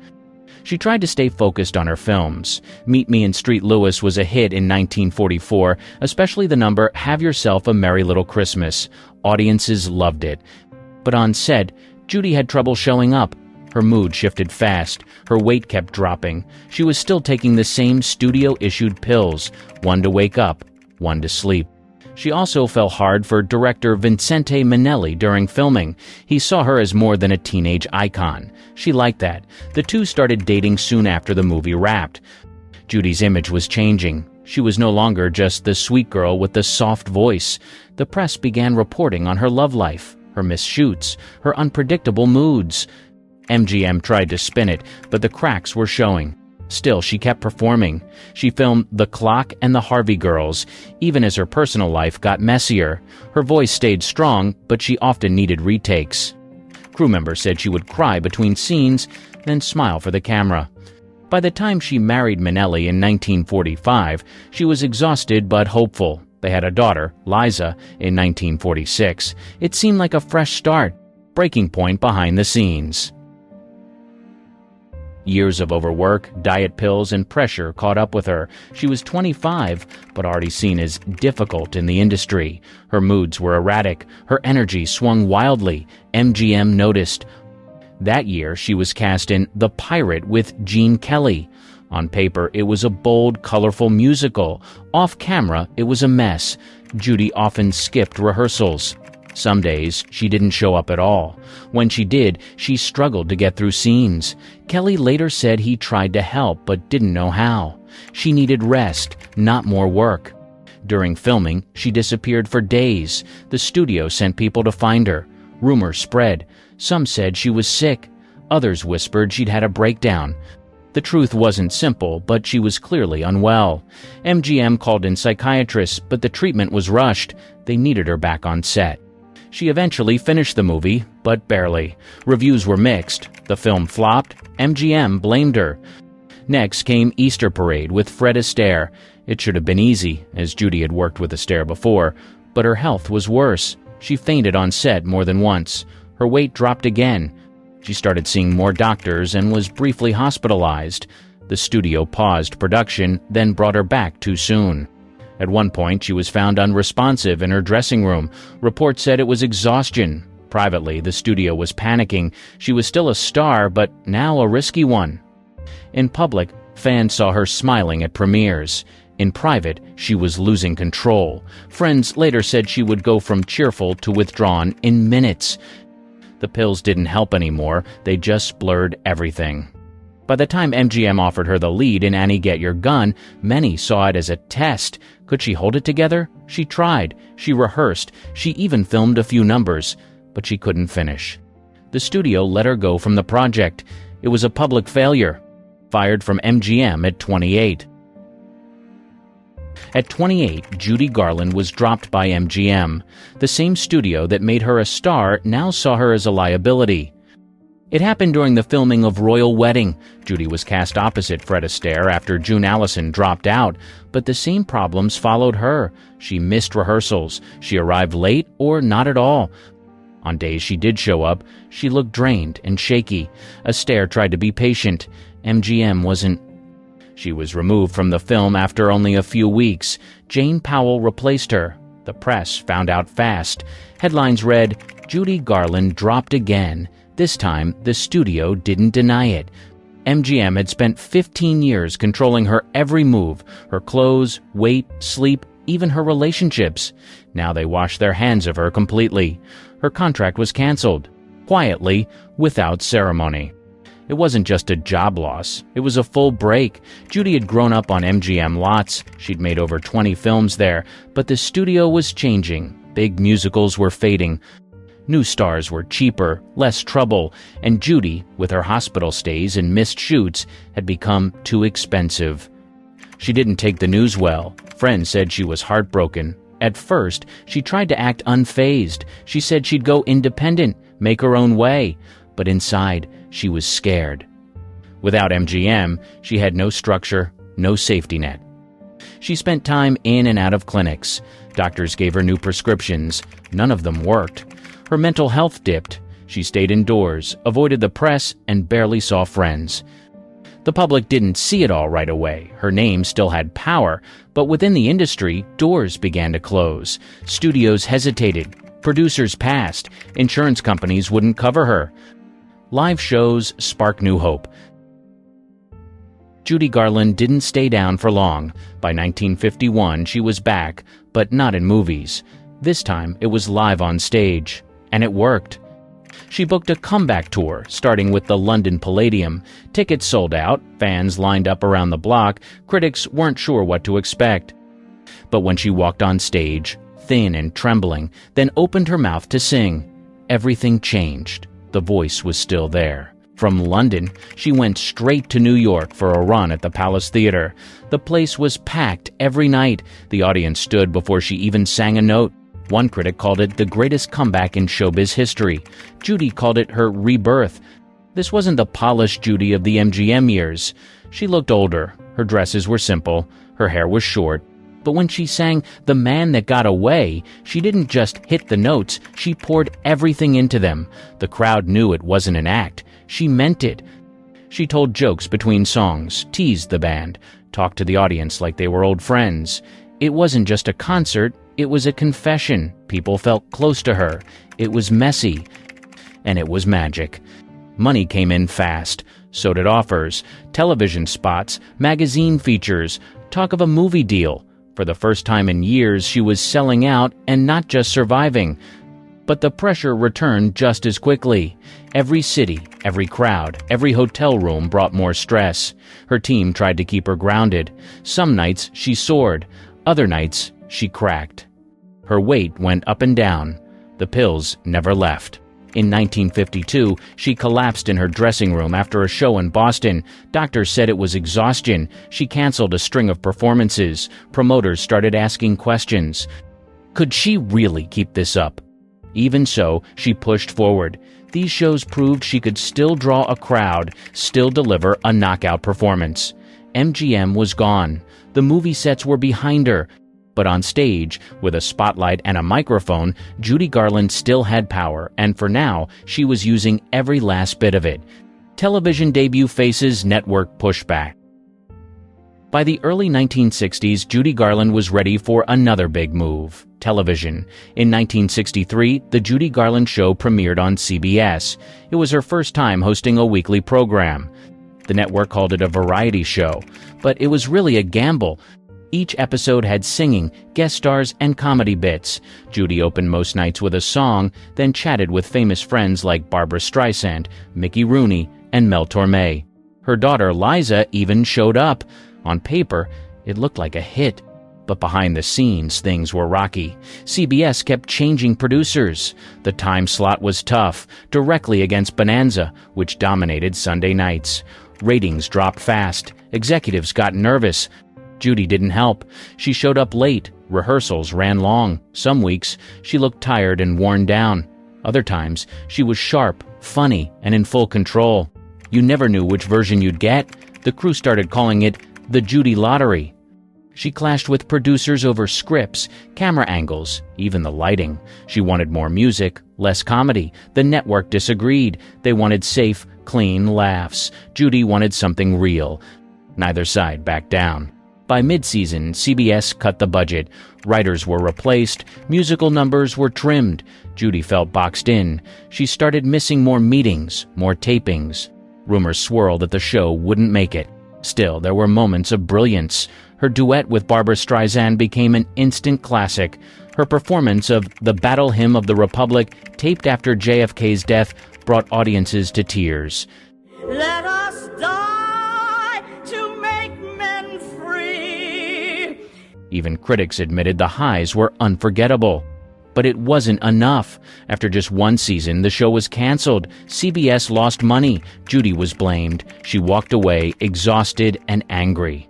She tried to stay focused on her films. Meet Me in St. Louis was a hit in 1944, especially the number Have Yourself a Merry Little Christmas. Audiences loved it. But on set, Judy had trouble showing up. Her mood shifted fast. Her weight kept dropping. She was still taking the same studio-issued pills, one to wake up, one to sleep. She also fell hard for director Vincente Minnelli during filming. He saw her as more than a teenage icon. She liked that. The two started dating soon after the movie wrapped. Judy's image was changing. She was no longer just the sweet girl with the soft voice. The press began reporting on her love life, her missed shoots, her unpredictable moods. MGM tried to spin it, but the cracks were showing. Still, she kept performing. She filmed The Clock and The Harvey Girls, even as her personal life got messier. Her voice stayed strong, but she often needed retakes. Crew members said she would cry between scenes, then smile for the camera. By the time she married Minnelli in 1945, she was exhausted but hopeful. They had a daughter, Liza, in 1946. It seemed like a fresh start. Breaking point behind the scenes. Years of overwork, diet pills, and pressure caught up with her. She was 25, but already seen as difficult in the industry. Her moods were erratic. Her energy swung wildly. MGM noticed. That year, she was cast in The Pirate with Gene Kelly. On paper, it was a bold, colorful musical. Off camera, it was a mess. Judy often skipped rehearsals. Some days, she didn't show up at all. When she did, she struggled to get through scenes. Kelly later said he tried to help, but didn't know how. She needed rest, not more work. During filming, she disappeared for days. The studio sent people to find her. Rumors spread. Some said she was sick. Others whispered she'd had a breakdown. The truth wasn't simple, but she was clearly unwell. MGM called in psychiatrists, but the treatment was rushed. They needed her back on set. She eventually finished the movie, but barely. Reviews were mixed. The film flopped. MGM blamed her. Next came Easter Parade with Fred Astaire. It should have been easy, as Judy had worked with Astaire before, but her health was worse. She fainted on set more than once. Her weight dropped again. She started seeing more doctors and was briefly hospitalized. The studio paused production, then brought her back too soon. At one point, she was found unresponsive in her dressing room. Reports said it was exhaustion. Privately, the studio was panicking. She was still a star, but now a risky one. In public, fans saw her smiling at premieres. In private, she was losing control. Friends later said she would go from cheerful to withdrawn in minutes. The pills didn't help anymore. They just blurred everything. By the time MGM offered her the lead in Annie Get Your Gun, many saw it as a test. Could she hold it together? She tried. She rehearsed. She even filmed a few numbers. But she couldn't finish. The studio let her go from the project. It was a public failure. Fired from MGM at 28. At 28, Judy Garland was dropped by MGM. The same studio that made her a star now saw her as a liability. It happened during the filming of Royal Wedding. Judy was cast opposite Fred Astaire after June Allyson dropped out, but the same problems followed her. She missed rehearsals. She arrived late or not at all. On days she did show up, she looked drained and shaky. Astaire tried to be patient. MGM wasn't. She was removed from the film after only a few weeks. Jane Powell replaced her. The press found out fast. Headlines read, "Judy Garland dropped again." This time, the studio didn't deny it. MGM had spent 15 years controlling her every move, her clothes, weight, sleep, even her relationships. Now they washed their hands of her completely. Her contract was canceled. Quietly, without ceremony. It wasn't just a job loss. It was a full break. Judy had grown up on MGM lots. She'd made over 20 films there. But the studio was changing. Big musicals were fading. New stars were cheaper, less trouble, and Judy, with her hospital stays and missed shoots, had become too expensive. She didn't take the news well. Friends said she was heartbroken. At first, she tried to act unfazed. She said she'd go independent, make her own way. But inside, she was scared. Without MGM, she had no structure, no safety net. She spent time in and out of clinics. Doctors gave her new prescriptions. None of them worked. Her mental health dipped. She stayed indoors, avoided the press, and barely saw friends. The public didn't see it all right away. Her name still had power, but within the industry, doors began to close. Studios hesitated. Producers passed. Insurance companies wouldn't cover her. Live shows sparked new hope. Judy Garland didn't stay down for long. By 1951, she was back, but not in movies. This time, it was live on stage. And it worked. She booked a comeback tour, starting with the London Palladium. Tickets sold out, fans lined up around the block, critics weren't sure what to expect. But when she walked on stage, thin and trembling, then opened her mouth to sing, everything changed. The voice was still there. From London, she went straight to New York for a run at the Palace Theater. The place was packed every night. The audience stood before she even sang a note. One critic called it the greatest comeback in showbiz history. Judy called it her rebirth. This wasn't the polished Judy of the MGM years. She looked older. Her dresses were simple. Her hair was short. But when she sang "The Man That Got Away," she didn't just hit the notes. She poured everything into them. The crowd knew it wasn't an act. She meant it. She told jokes between songs, teased the band, talked to the audience like they were old friends. It wasn't just a concert. It was a confession. People felt close to her. It was messy. And it was magic. Money came in fast. So did offers, television spots, magazine features, talk of a movie deal. For the first time in years, she was selling out and not just surviving. But the pressure returned just as quickly. Every city, every crowd, every hotel room brought more stress. Her team tried to keep her grounded. Some nights she soared. Other nights she cracked. Her weight went up and down. The pills never left. In 1952, she collapsed in her dressing room after a show in Boston. Doctors said it was exhaustion. She canceled a string of performances. Promoters started asking questions. Could she really keep this up? Even so, she pushed forward. These shows proved she could still draw a crowd, still deliver a knockout performance. MGM was gone. The movie sets were behind her. But on stage, with a spotlight and a microphone, Judy Garland still had power, and for now, she was using every last bit of it. Television debut faces network pushback. By the early 1960s, Judy Garland was ready for another big move: television. In 1963, The Judy Garland Show premiered on CBS. It was her first time hosting a weekly program. The network called it a variety show, but it was really a gamble. Each episode had singing, guest stars, and comedy bits. Judy opened most nights with a song, then chatted with famous friends like Barbra Streisand, Mickey Rooney, and Mel Torme. Her daughter Liza even showed up. On paper, it looked like a hit. But behind the scenes, things were rocky. CBS kept changing producers. The time slot was tough, directly against Bonanza, which dominated Sunday nights. Ratings dropped fast. Executives got nervous. Judy didn't help. She showed up late. Rehearsals ran long. Some weeks, she looked tired and worn down. Other times, she was sharp, funny, and in full control. You never knew which version you'd get. The crew started calling it the Judy Lottery. She clashed with producers over scripts, camera angles, even the lighting. She wanted more music, less comedy. The network disagreed. They wanted safe, clean laughs. Judy wanted something real. Neither side backed down. By mid-season, CBS cut the budget. Writers were replaced. Musical numbers were trimmed. Judy felt boxed in. She started missing more meetings, more tapings. Rumors swirled that the show wouldn't make it. Still, there were moments of brilliance. Her duet with Barbra Streisand became an instant classic. Her performance of the Battle Hymn of the Republic, taped after JFK's death, brought audiences to tears. Let us die to make men free. Even critics admitted the highs were unforgettable. But it wasn't enough. After just one season, the show was canceled. CBS lost money. Judy was blamed. She walked away, exhausted and angry.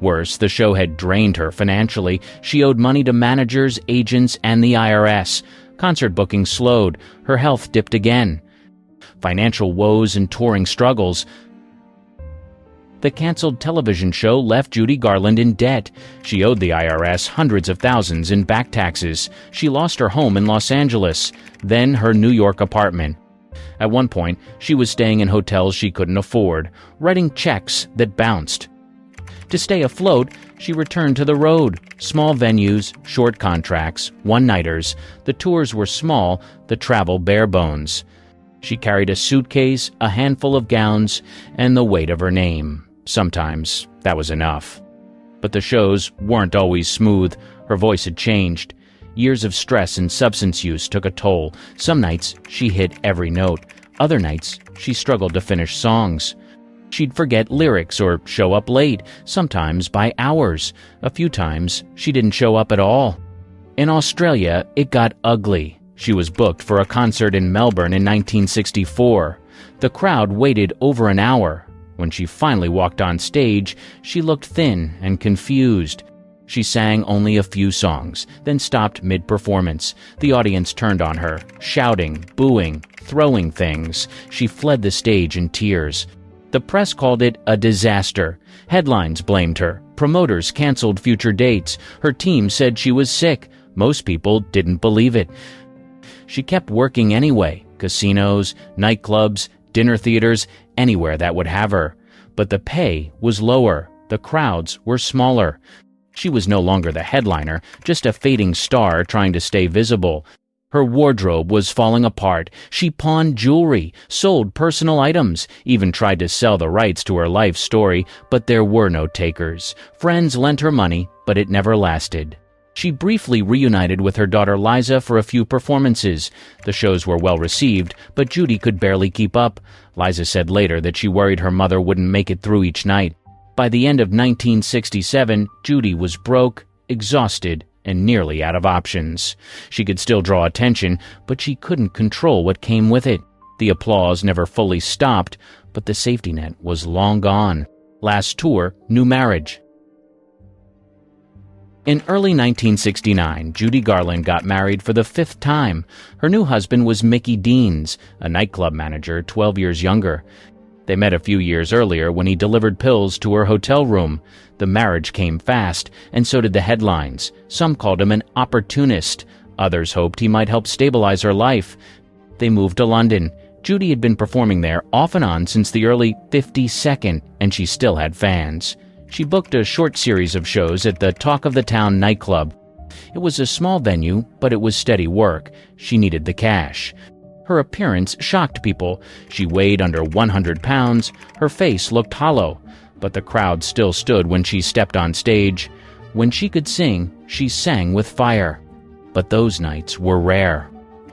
Worse, the show had drained her financially. She owed money to managers, agents, and the IRS. Concert bookings slowed. Her health dipped again. Financial woes and touring struggles. The canceled television show left Judy Garland in debt. She owed the IRS hundreds of thousands in back taxes. She lost her home in Los Angeles, then her New York apartment. At one point, she was staying in hotels she couldn't afford, writing checks that bounced. To stay afloat, she returned to the road. Small venues, short contracts, one-nighters. The tours were small, the travel bare bones. She carried a suitcase, a handful of gowns, and the weight of her name. Sometimes that was enough. But the shows weren't always smooth. Her voice had changed. Years of stress and substance use took a toll. Some nights she hit every note. Other nights she struggled to finish songs. She'd forget lyrics or show up late, sometimes by hours. A few times she didn't show up at all. In Australia, it got ugly. She was booked for a concert in Melbourne in 1964. The crowd waited over an hour. When she finally walked on stage, she looked thin and confused. She sang only a few songs, then stopped mid-performance. The audience turned on her, shouting, booing, throwing things. She fled the stage in tears. The press called it a disaster. Headlines blamed her. Promoters canceled future dates. Her team said she was sick. Most people didn't believe it. She kept working anyway. Casinos, nightclubs, dinner theaters, anywhere that would have her. But the pay was lower. The crowds were smaller. She was no longer the headliner, just a fading star trying to stay visible. Her wardrobe was falling apart. She pawned jewelry, sold personal items, even tried to sell the rights to her life story, but there were no takers. Friends lent her money, but it never lasted. She briefly reunited with her daughter Liza for a few performances. The shows were well received, but Judy could barely keep up. Liza said later that she worried her mother wouldn't make it through each night. By the end of 1967, Judy was broke, exhausted, and nearly out of options. She could still draw attention, but she couldn't control what came with it. The applause never fully stopped, but the safety net was long gone. Last tour, new marriage. In early 1969, Judy Garland got married for the 5th time. Her new husband was Mickey Deans, a nightclub manager 12 years younger. They met a few years earlier when he delivered pills to her hotel room. The marriage came fast, and so did the headlines. Some called him an opportunist. Others hoped he might help stabilize her life. They moved to London. Judy had been performing there off and on since the early 52nd, and she still had fans. She booked a short series of shows at the Talk of the Town nightclub. It was a small venue, but it was steady work. She needed the cash. Her appearance shocked people. She weighed under 100 pounds. Her face looked hollow. But the crowd still stood when she stepped on stage. When she could sing, she sang with fire. But those nights were rare.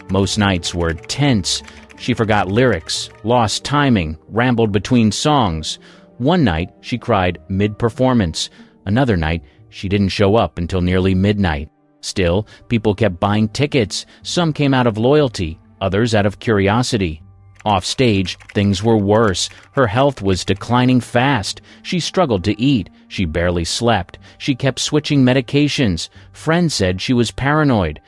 Most nights were tense. She forgot lyrics, lost timing, rambled between songs. One night, she cried mid-performance. Another night, she didn't show up until nearly midnight. Still, people kept buying tickets. Some came out of loyalty, others out of curiosity. Off stage, things were worse. Her health was declining fast. She struggled to eat. She barely slept. She kept switching medications. Friends said she was paranoid.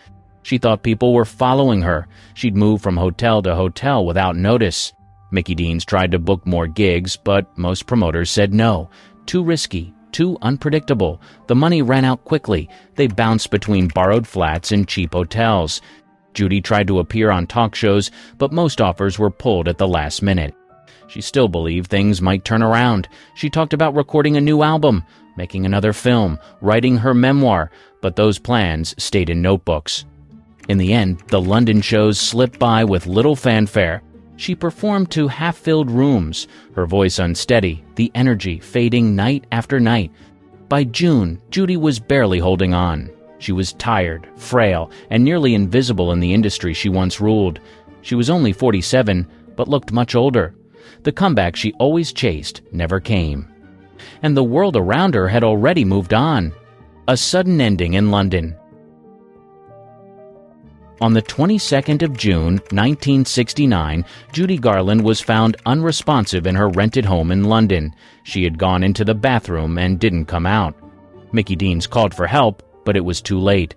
She thought people were following her. She'd move from hotel to hotel without notice. Mickey Deans tried to book more gigs, but most promoters said no. Too risky, too unpredictable. The money ran out quickly. They bounced between borrowed flats and cheap hotels. Judy tried to appear on talk shows, but most offers were pulled at the last minute. She still believed things might turn around. She talked about recording a new album, making another film, writing her memoir, but those plans stayed in notebooks. In the end, the London shows slipped by with little fanfare. She performed to half-filled rooms, her voice unsteady, the energy fading night after night. By June, Judy was barely holding on. She was tired, frail, and nearly invisible in the industry she once ruled. She was only 47, but looked much older. The comeback she always chased never came. And the world around her had already moved on. A sudden ending in London. On the 22nd of June, 1969, Judy Garland was found unresponsive in her rented home in London. She had gone into the bathroom and didn't come out. Mickey Deans called for help, but it was too late.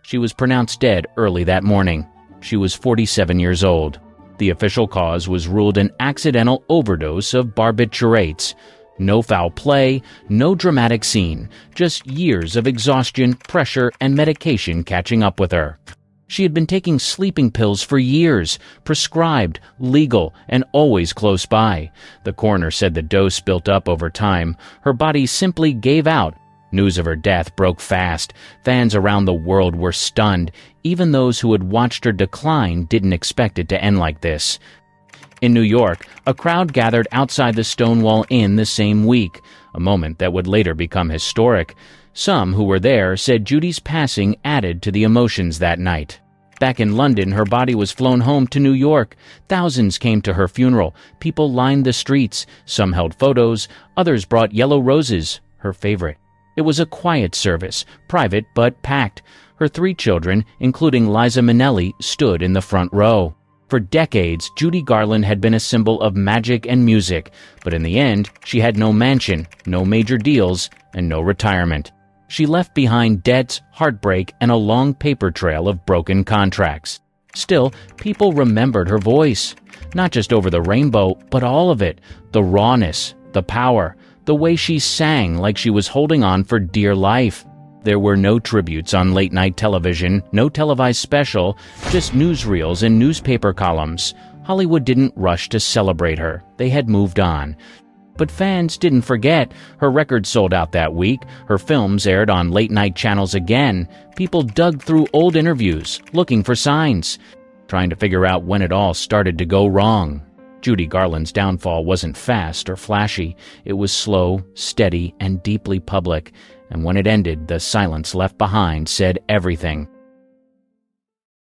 She was pronounced dead early that morning. She was 47 years old. The official cause was ruled an accidental overdose of barbiturates. No foul play, no dramatic scene, just years of exhaustion, pressure, and medication catching up with her. She had been taking sleeping pills for years, prescribed, legal, and always close by. The coroner said the dose built up over time. Her body simply gave out. News of her death broke fast. Fans around the world were stunned. Even those who had watched her decline didn't expect it to end like this. In New York, a crowd gathered outside the Stonewall Inn the same week, a moment that would later become historic. Some who were there said Judy's passing added to the emotions that night. Back in London, her body was flown home to New York. Thousands came to her funeral. People lined the streets. Some held photos. Others brought yellow roses, her favorite. It was a quiet service, private but packed. Her 3 children, including Liza Minnelli, stood in the front row. For decades, Judy Garland had been a symbol of magic and music, but in the end, she had no mansion, no major deals, and no retirement. She left behind debts, heartbreak, and a long paper trail of broken contracts. Still, people remembered her voice. Not just Over the Rainbow, but all of it. The rawness, the power, the way she sang like she was holding on for dear life. There were no tributes on late-night television, no televised special, just newsreels and newspaper columns. Hollywood didn't rush to celebrate her. They had moved on. But fans didn't forget. Her records sold out that week. Her films aired on late-night channels again. People dug through old interviews, looking for signs, trying to figure out when it all started to go wrong. Judy Garland's downfall wasn't fast or flashy. It was slow, steady, and deeply public. And when it ended, the silence left behind said everything.